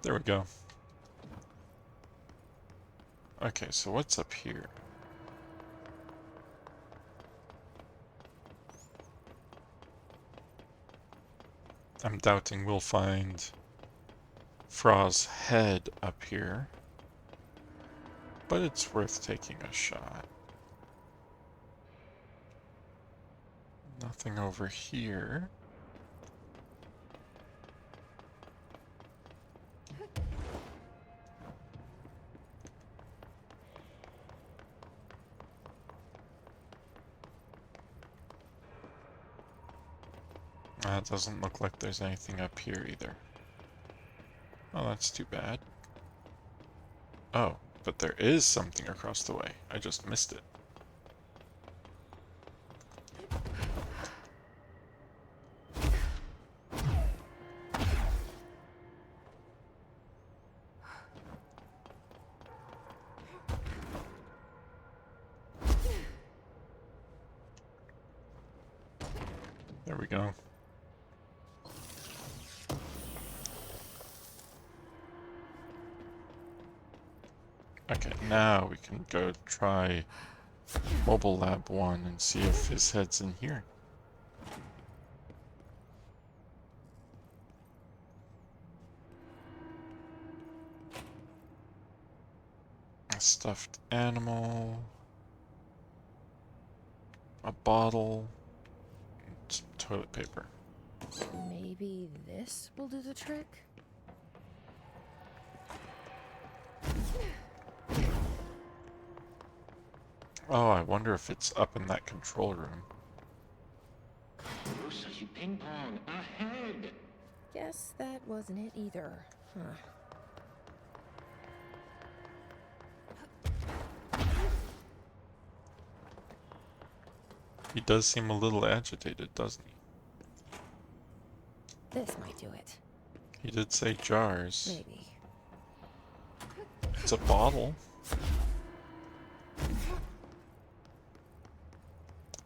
There we go. Okay, so what's up here? I'm doubting we'll find Fra's head up here, but it's worth taking a shot. Nothing over here. It doesn't look like there's anything up here either. Oh, that's too bad. Oh, but there is something across the way. I just missed it. There we go. Okay, now we can go try Mobile Lab 1 and see if his head's in here. A stuffed animal, a bottle, and some toilet paper. Maybe this will do the trick? Oh, I wonder if it's up in that control room. Rusa, you ping pong ahead. Guess that wasn't it either. Huh. He does seem a little agitated, doesn't he? This might do it. He did say jars. Maybe. It's a bottle.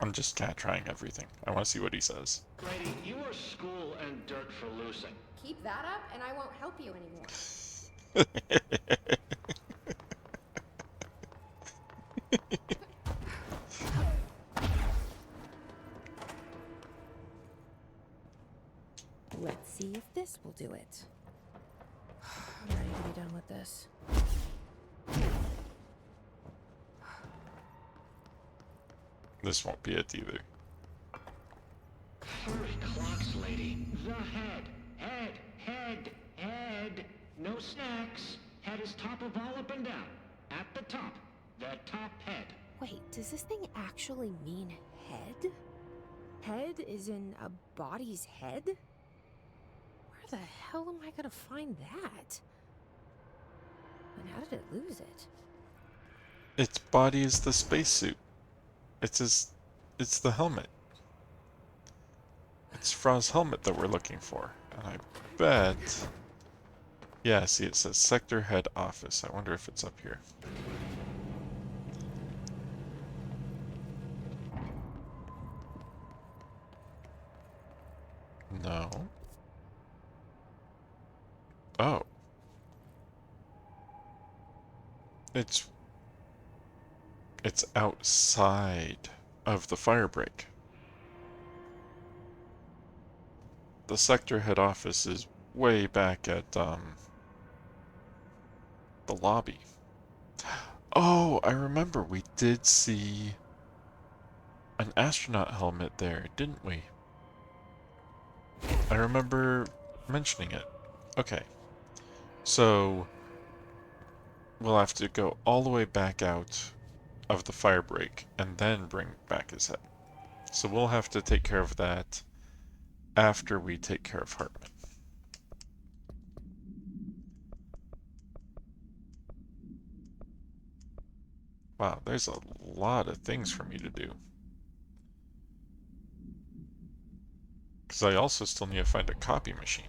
I'm just cat trying everything. I want to see what he says. Grady, you are school and dirt for loosing. Keep that up and I won't help you anymore. Let's see if this will do it. I'm ready to be done with this. This won't be it either. Furry clocks, lady. The head. Head. Head. Head. No snacks. Head is top of all up and down. At the top. The top head. Wait, does this thing actually mean head? Head is in a body's head? Where the hell am I gonna find that? And how did it lose it? Its body is the spacesuit. It's the helmet. It's Fra's helmet that we're looking for. And I bet... Yeah, see it says Sector Head Office. I wonder if it's up here. No. Oh. It's outside of the fire break. The sector head office is way back at the lobby. Oh, I remember we did see an astronaut helmet there, didn't we? I remember mentioning it. Okay. So we'll have to go all the way back out of the fire break and then bring back his head. So we'll have to take care of that after we take care of Hartman. Wow, there's a lot of things for me to do. Because I also still need to find a copy machine.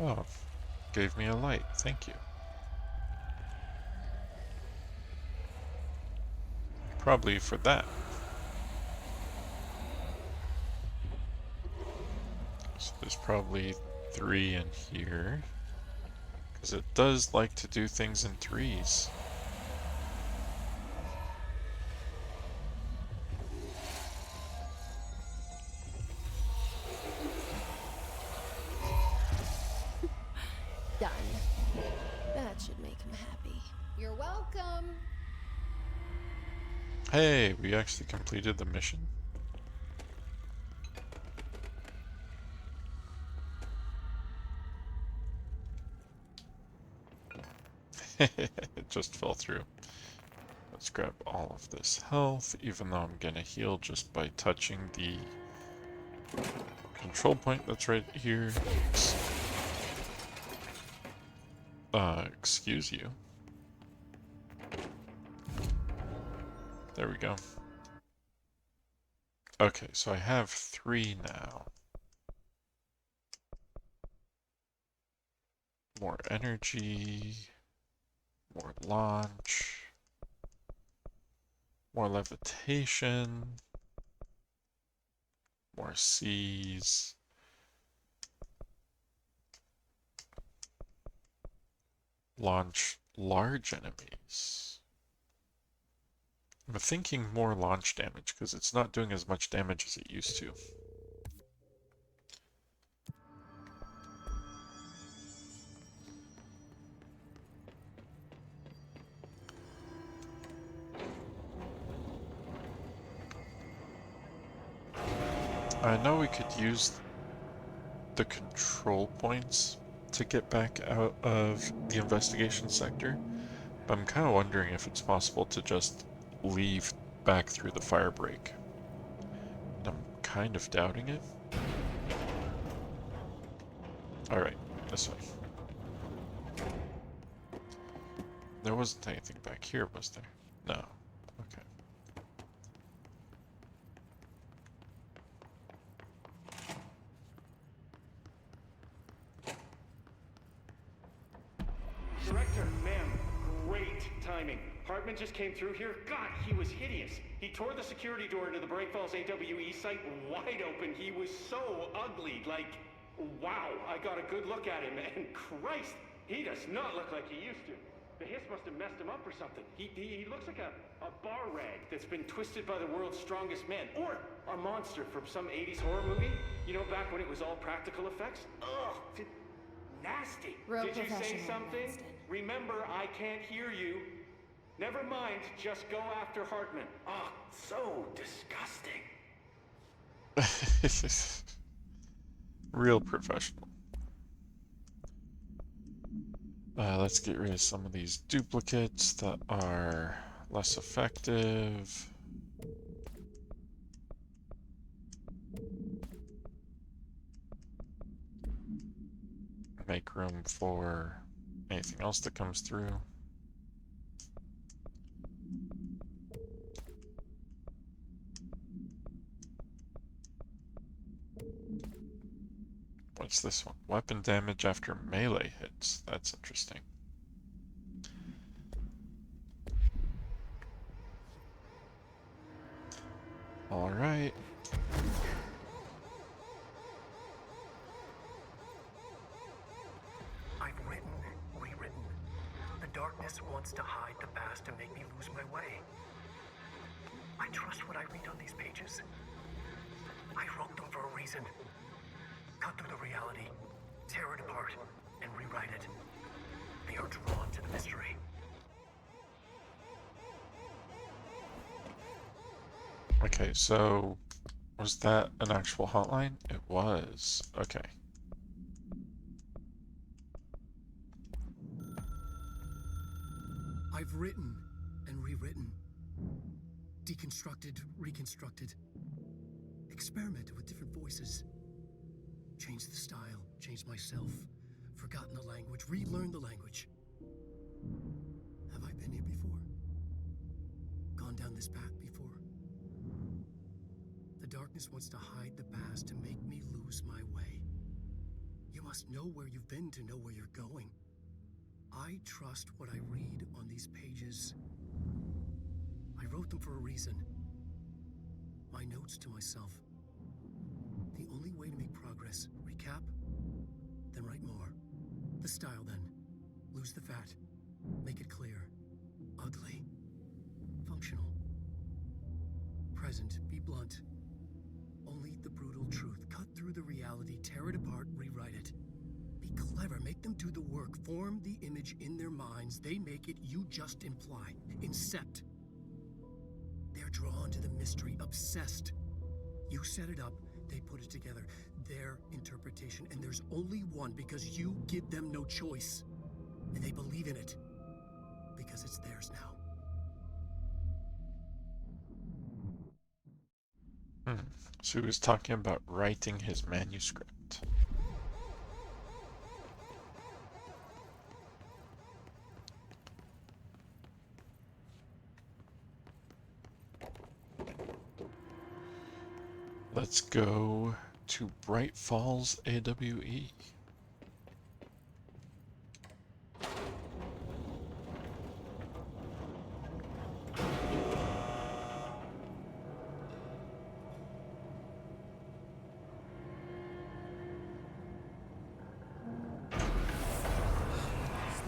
Oh, gave me a light. Thank you. Probably for that. So there's probably 3 in here. Because it does like to do things in threes. Done. That should make him happy. You're welcome. Hey, we actually completed the mission. It just fell through. Let's grab all of this health, even though I'm gonna heal just by touching the control point that's right here. Excuse you. There we go. Okay, so I have 3 now. More energy, more launch, more levitation, more C's. Launch large enemies. I'm thinking more launch damage because it's not doing as much damage as it used to. I know we could use the control points to get back out of the investigation sector, but I'm kind of wondering if it's possible to just leave back through the fire break. I'm kind of doubting it. Alright, this way. There wasn't anything back here, was there? No. Okay. Director, ma'am, great timing. Hartman just came through here. God, he was hideous. He tore the security door into the Bright Falls AWE site wide open. He was so ugly, like, wow. I got a good look at him, and Christ, he does not look like he used to. The hiss must have messed him up or something. He looks like a bar rag that's been twisted by the world's strongest man. Or a monster from some 80s horror movie. You know, back when it was all practical effects? Ugh, nasty. Real Did you say professional, something? Winston. Remember, I can't hear you. Never mind, just go after Hartman. Oh, so disgusting. Real professional. Let's get rid of some of these duplicates that are less effective. Make room for anything else that comes through. What's this one? Weapon damage after melee hits. That's interesting. Alright. I've written, rewritten. The darkness wants to hide the past and make me lose my way. I trust what I read on these pages. I wrote them for a reason. Cut through the reality, tear it apart, and rewrite it. They are drawn to the mystery. Okay, so was that an actual hotline? It was. Okay. I've written and rewritten, deconstructed, reconstructed, experimented with different voices, changed the style, changed myself, forgotten the language, relearned the language. Have I been here before? Gone down this path before? The darkness wants to hide the past to make me lose my way. You must know where you've been to know where you're going. I trust what I read on these pages. I wrote them for a reason. My notes to myself. The only way to make progress, recap, then write more. The style then. Lose the fat. Make it clear. Ugly. Functional. Present. Be blunt. Only the brutal truth. Cut through the reality, tear it apart, rewrite it. Be clever, make them do the work, form the image in their minds. They make it, you just imply. Incept. They're drawn to the mystery, obsessed. You set it up, they put it together. Their interpretation, and there's only one because you give them no choice. And they believe in it. Because it's theirs now. So he was talking about writing his manuscript. Let's go to Bright Falls AWE.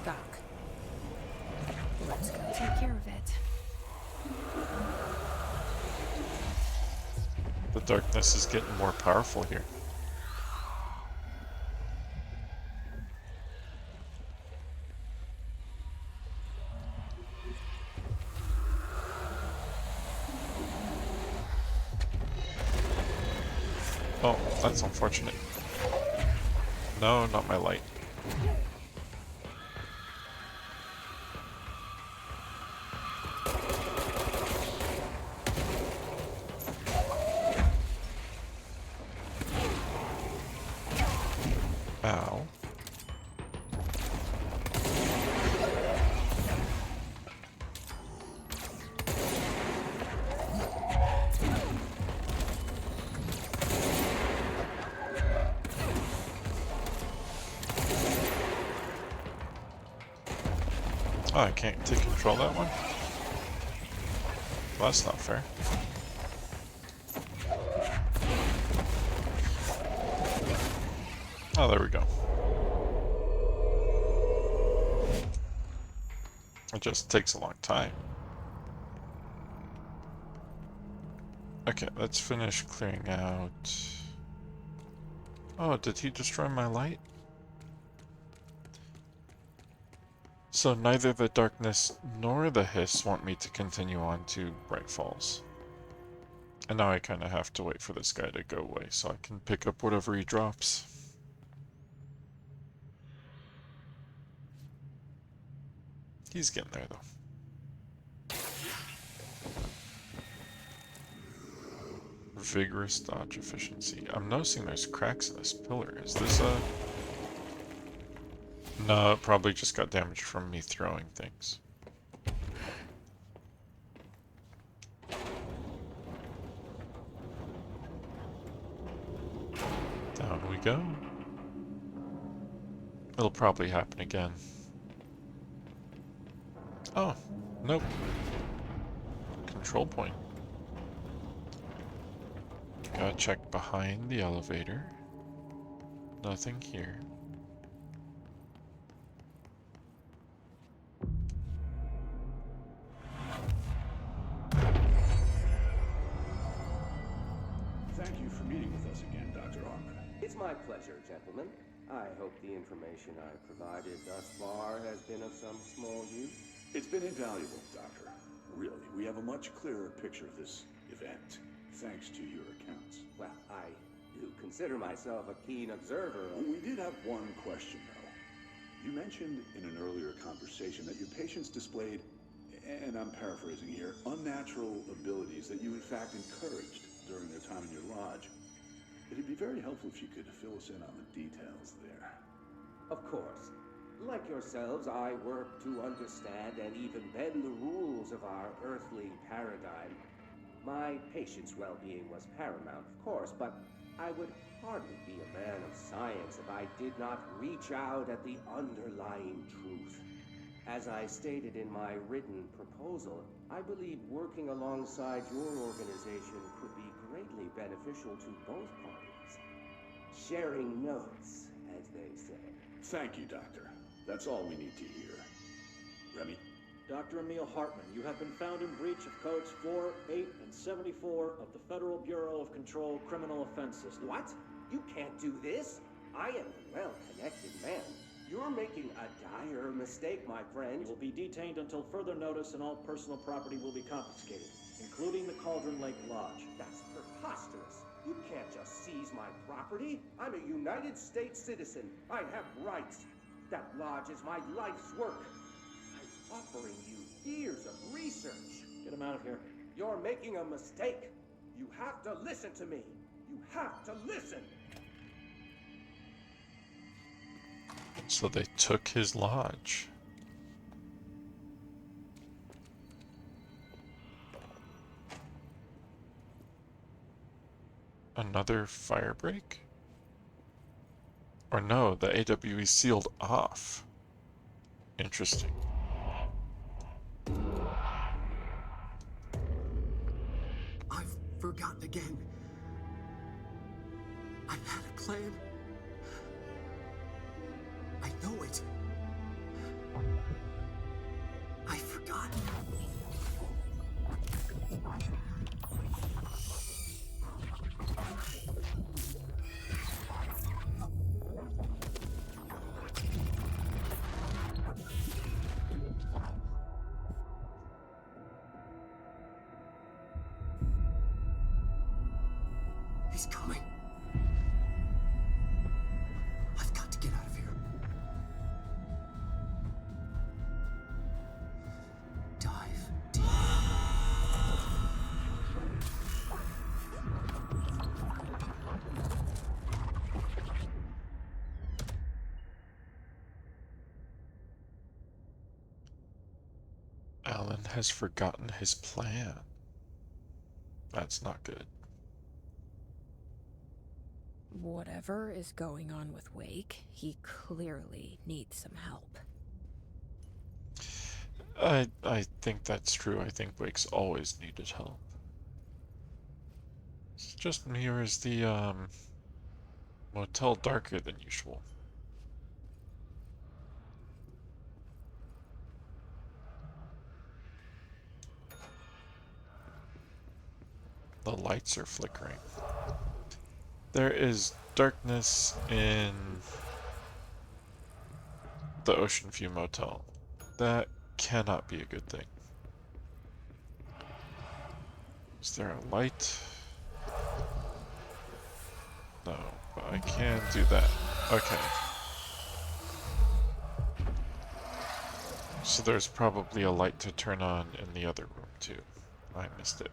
Stuck. Let's go take care of it. The darkness is getting more powerful here. Oh, that's unfortunate. No, not my light. Ow. Oh, I can't take control of that one? Well, that's not fair. Oh, there we go. It just takes a long time. Okay, let's finish clearing out. Oh, did he destroy my light? So neither the darkness nor the hiss want me to continue on to Bright Falls. And now I kind of have to wait for this guy to go away so I can pick up whatever he drops. He's getting there though. Vigorous dodge efficiency. I'm noticing there's cracks in this pillar. Is this a... No, it probably just got damaged from me throwing things. Down we go. It'll probably happen again. Oh, nope. Control point. Gotta check behind the elevator. Nothing here. Thank you for meeting with us again, Dr. Hartman. It's my pleasure, gentlemen. I hope the information I provided thus far has been of some small use. It's been invaluable, Doctor. Really, we have a much clearer picture of this event. thanks to your accounts. Well, I do consider myself a keen observer of... We did have one question, though. You mentioned in an earlier conversation that your patients displayed, and I'm paraphrasing here, unnatural abilities that you in fact encouraged during their time in your lodge. It'd be very helpful if you could fill us in on the details there. Of course. Like yourselves, I work to understand and even bend the rules of our earthly paradigm. My patient's well-being was paramount, of course, but I would hardly be a man of science if I did not reach out at the underlying truth. As I stated in my written proposal, I believe working alongside your organization could be greatly beneficial to both parties. Sharing notes, as they say. Thank you, Doctor. That's all we need to hear. Remy? Dr. Emil Hartman, you have been found in breach of Codes 4, 8, and 74 of the Federal Bureau of Control Criminal Offense System. What? You can't do this. I am a well-connected man. You're making a dire mistake, my friend. You will be detained until further notice, and all personal property will be confiscated, including the Cauldron Lake Lodge. That's preposterous. You can't just seize my property. I'm a United States citizen. I have rights. That lodge is my life's work. I'm offering you years of research. Get him out of here. You're making a mistake. You have to listen to me. You have to listen. So they took his lodge. Another fire break? Or no, the AWE sealed off. Interesting. I've forgotten again. I had a plan. I know it. I've forgotten. He's coming. I've got to get out of here. Dive deep. Alan has forgotten his plan. That's not good. Whatever is going on with Wake, he clearly needs some help. I think that's true. I think Wake's always needed help. It's just me, or is the motel darker than usual? The lights are flickering. There is darkness in the Ocean View Motel. That cannot be a good thing. Is there a light? No, but I can do that. Okay. So there's probably a light to turn on in the other room too. I missed it.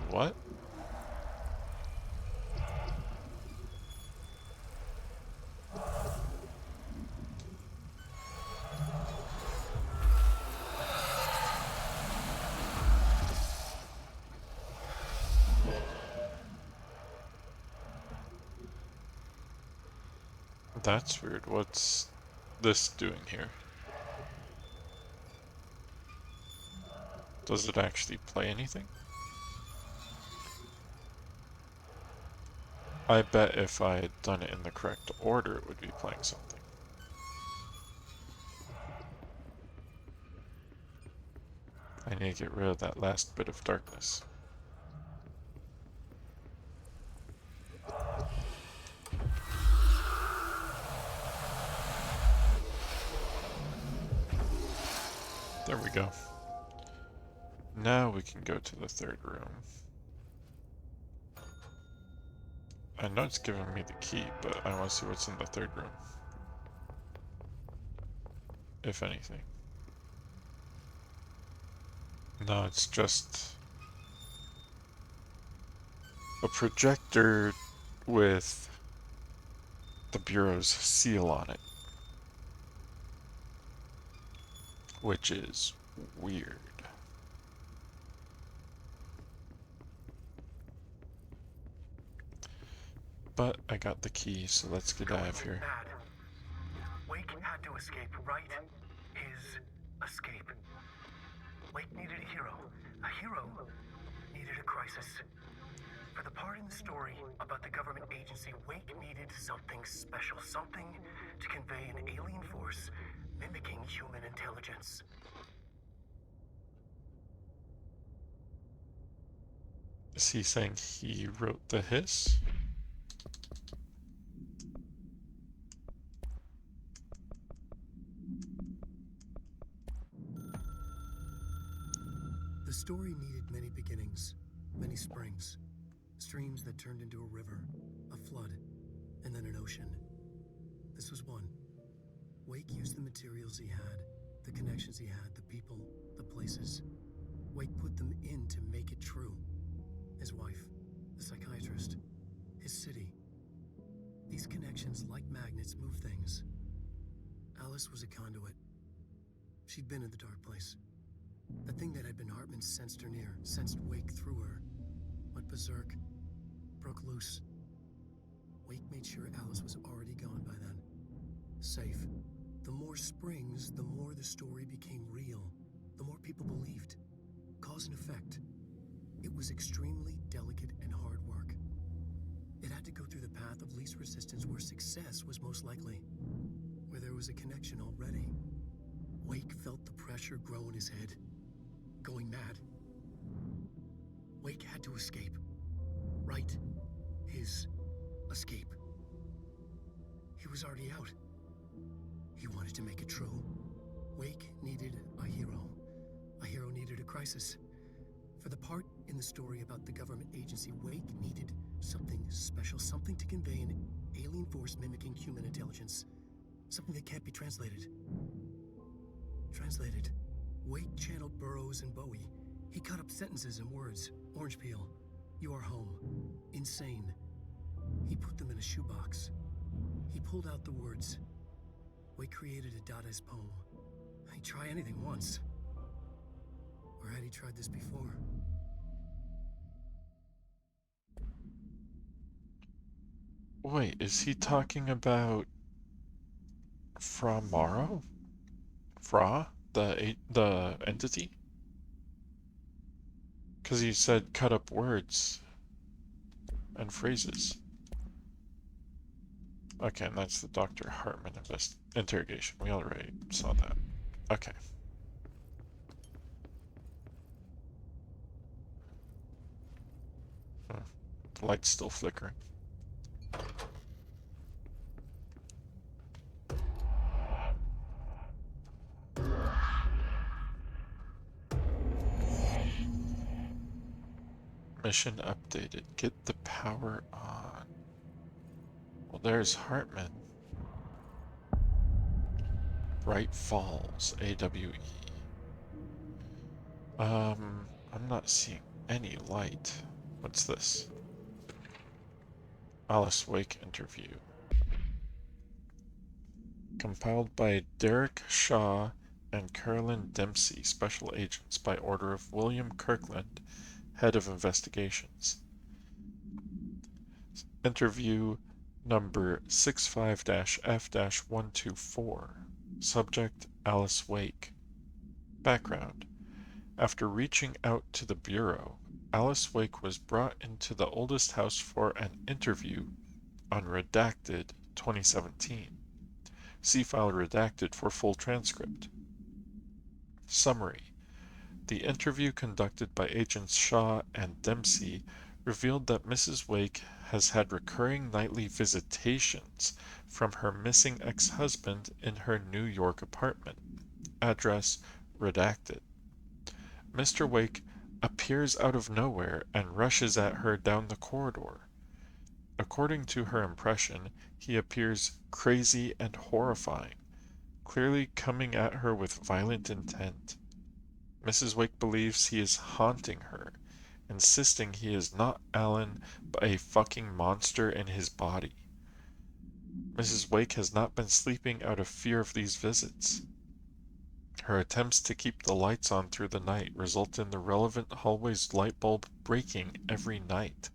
What? That's weird. What's this doing here? Does it actually play anything? I bet if I had done it in the correct order, it would be playing something. I need to get rid of that last bit of darkness. There we go. Now we can go to the third room. I know it's giving me the key, but I want to see what's in the third room. If anything. No, it's just a projector with the Bureau's seal on it. Which is weird. But I got the key, so let's get out of here. Bad. Wake had to escape, right? His escape. Wake needed a hero. A hero needed a crisis. For the part in the story about the government agency, Wake needed something special, something to convey an alien force mimicking human intelligence. Is he saying he wrote the hiss? The story needed many beginnings, many springs. Streams that turned into a river, a flood, and then an ocean. This was one. Wake used the materials he had, the connections he had, the people, the places. Wake put them in to make it true. His wife, the psychiatrist, his city. These connections, like magnets, move things. Alice was a conduit. She'd been in the dark place. The thing that had been Hartman sensed her near, sensed Wake through her. Went berserk, broke loose. Wake made sure Alice was already gone by then. Safe. The more springs, the more the story became real. The more people believed. Cause and effect. It was extremely delicate and hard work. It had to go through the path of least resistance where success was most likely. Where there was a connection already. Wake felt the pressure grow in his head. Going mad. Wake had to escape. Right. His escape. He was already out. He wanted to make it true. Wake needed a hero. A hero needed a crisis. For the part in the story about the government agency, Wake needed something special, something to convey an alien force mimicking human intelligence. Something that can't be translated. Translated. Wake channeled Burroughs and Bowie. He cut up sentences and words. Orange peel. You are home. Insane. He put them in a shoebox. He pulled out the words. Wake created a Dadaist poem. He'd try anything once. Or had he tried this before? Wait, is he talking about Fra Mauro? Fra? The entity? Because he said cut up words and phrases. Okay, and that's the Dr. Hartman interrogation. We already saw that. Okay. The light's still flickering. Mission updated. Get the power on. Well, there's Hartman. Bright Falls, AWE. I'm not seeing any light. What's this? Alice Wake interview. Compiled by Derek Shaw and Carolyn Dempsey, special agents, by order of William Kirkland, head of investigations. Interview number 65-F-124. Subject Alice Wake. Background. After reaching out to the Bureau, Alice Wake was brought into the oldest house for an interview on Redacted 2017. See file redacted for full transcript. Summary. The interview conducted by agents Shaw and Dempsey revealed that Mrs. Wake has had recurring nightly visitations from her missing ex-husband in her New York apartment. Address redacted. Mr. Wake appears out of nowhere and rushes at her down the corridor. According to her impression, he appears crazy and horrifying, clearly coming at her with violent intent. Mrs. Wake believes he is haunting her, insisting he is not Alan, but a fucking monster in his body. Mrs. Wake has not been sleeping out of fear of these visits. Her attempts to keep the lights on through the night result in the relevant hallway's light bulb breaking every night,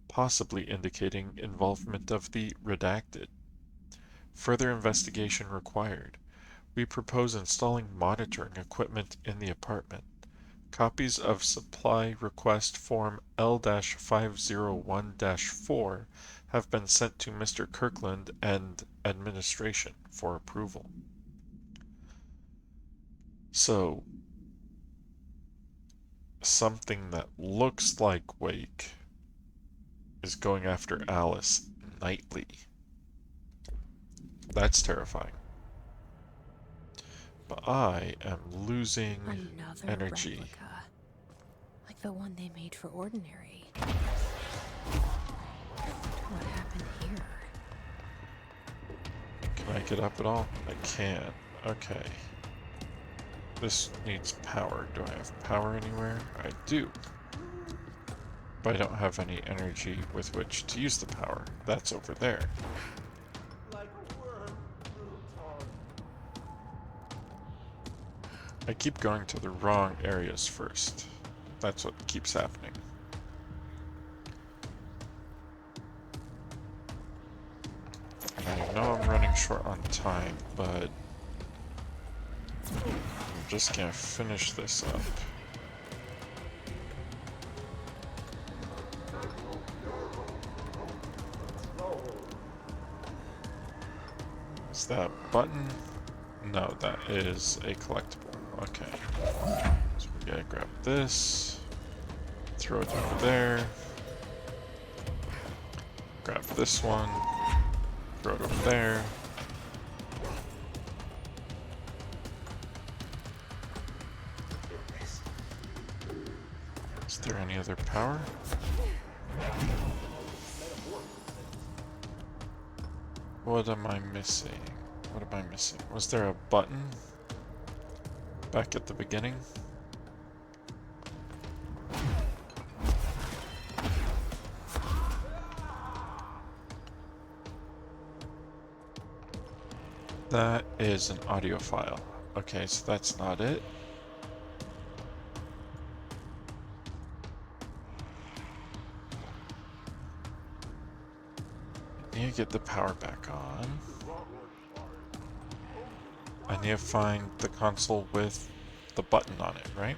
possibly indicating involvement of the redacted. Further investigation required. We propose installing monitoring equipment in the apartment. Copies of Supply Request Form L-501-4 have been sent to Mr. Kirkland and Administration for approval. So, something that looks like Wake is going after Alice nightly. That's terrifying. But I am losing Another energy. replica. Like the one they made for Ordinary. What happened here? Can I get up at all? I can. Okay. This needs power. Do I have power anywhere? I do. But I don't have any energy with which to use the power. That's over there. I keep going to the wrong areas first. That's what keeps happening. And I know I'm running short on time, but I'm just gonna finish this up. Is that a button? No, that is a collectible. Okay. So we gotta grab this, throw it over there, grab this one, throw it over there. Is there any other power? What am I missing? What am I missing? Was there a button back at the beginning? That is an audio file. Okay, so that's not it. I need to get the power back on. I need to find the console with the button on it, right?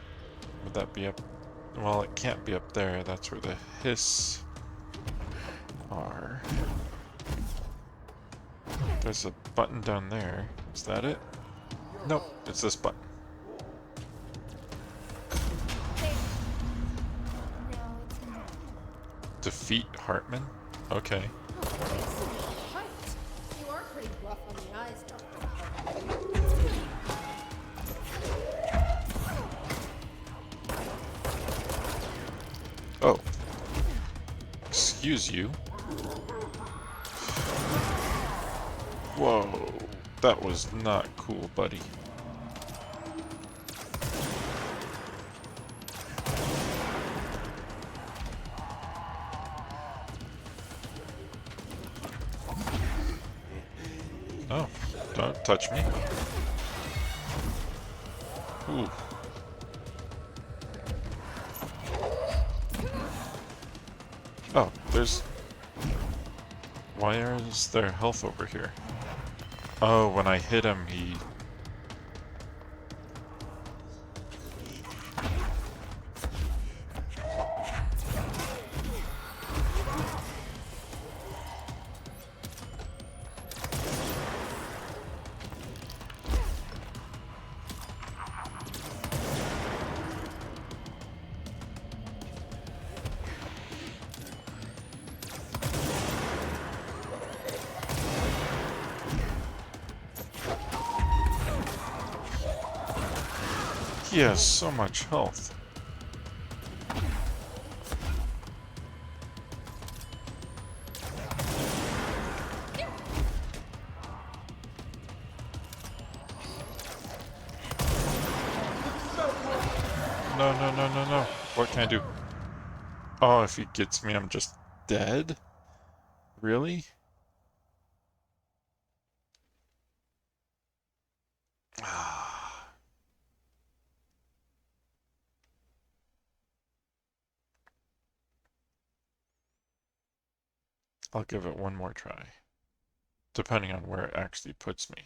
Would that be up? Well, it can't be up there. That's where the hiss are. There's a button down there. Is that it? Nope, it's this button. Defeat Hartman? Okay. You are pretty rough on the eyes, Dr. Oh. Excuse you. Whoa. That was not cool, buddy. Oh, don't touch me. Ooh. Oh, there's... Why is there health over here? Oh, when I hit him, he... He has so much health. No, no, no, no, no. What can I do? Oh, if he gets me, I'm just dead? Really? Ah. I'll give it one more try, depending on where it actually puts me.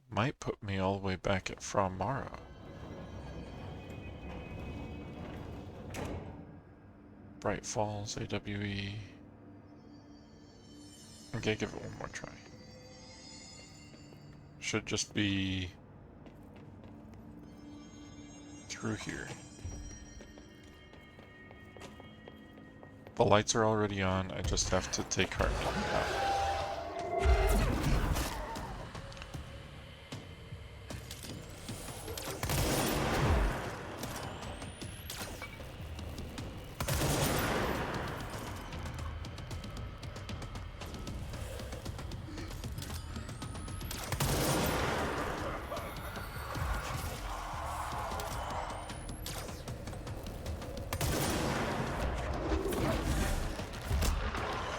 Might put me all the way back at From Mauro. Bright Falls, AWE. Okay, give it one more try. Should just be through here. The lights are already on, I just have to take Hartman out.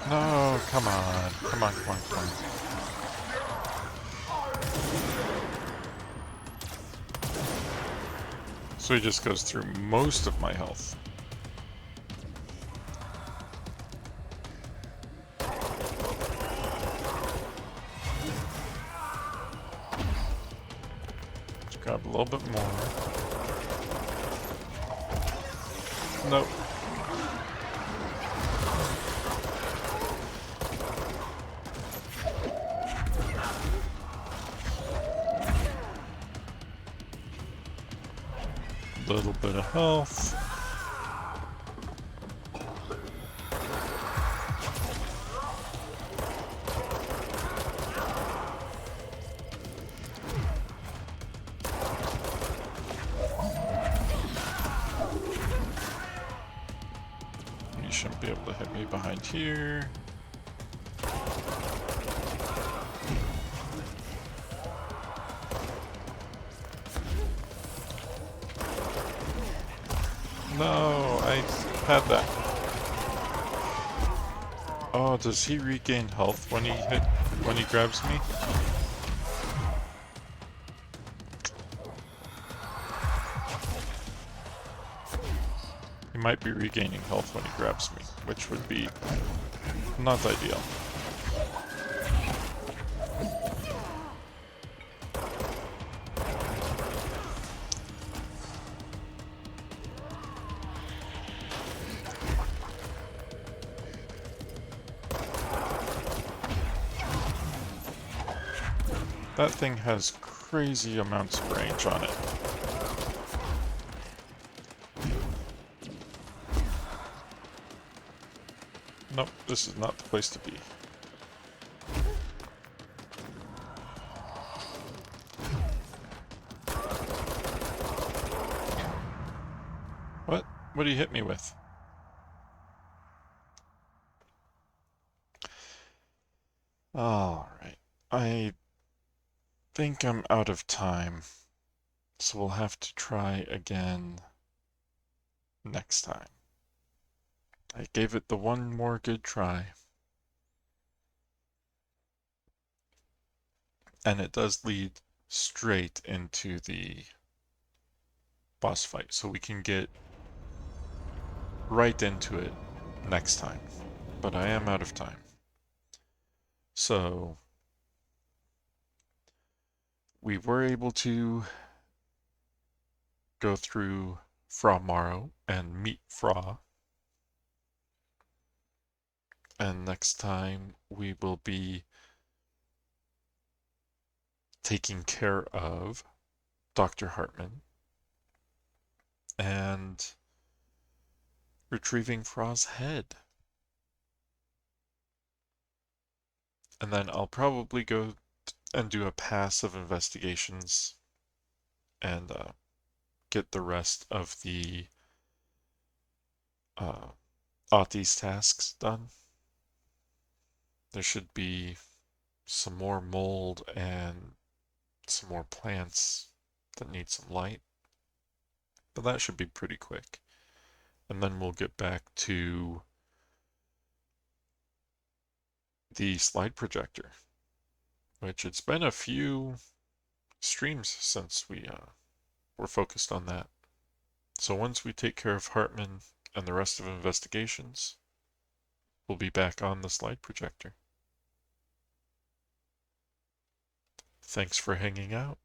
No, come on. Come on, come on, come on. So he just goes through most of my health. Let's grab a little bit more. Nope. Little bit of health. You shouldn't be able to hit me behind here. No, I had that. Oh, does he regain health when he grabs me? He might be regaining health when he grabs me, which would be not ideal. That thing has crazy amounts of range on it. Nope, this is not the place to be. What? What do you hit me with? Alright. I think I'm out of time. So we'll have to try again next time. I gave it the one more good try. And it does lead straight into the boss fight, so we can get right into it next time. But I am out of time. So we were able to go through Fra Mauro and meet Fra. And next time we will be taking care of Dr. Hartman and retrieving Fra's head. And then I'll probably go and do a pass of investigations and get the rest of the Auti's tasks done. There should be some more mold and some more plants that need some light, but that should be pretty quick. And then we'll get back to the slide projector, which it's been a few streams since we were focused on that. So once we take care of Hartman and the rest of investigations, we'll be back on the slide projector. Thanks for hanging out.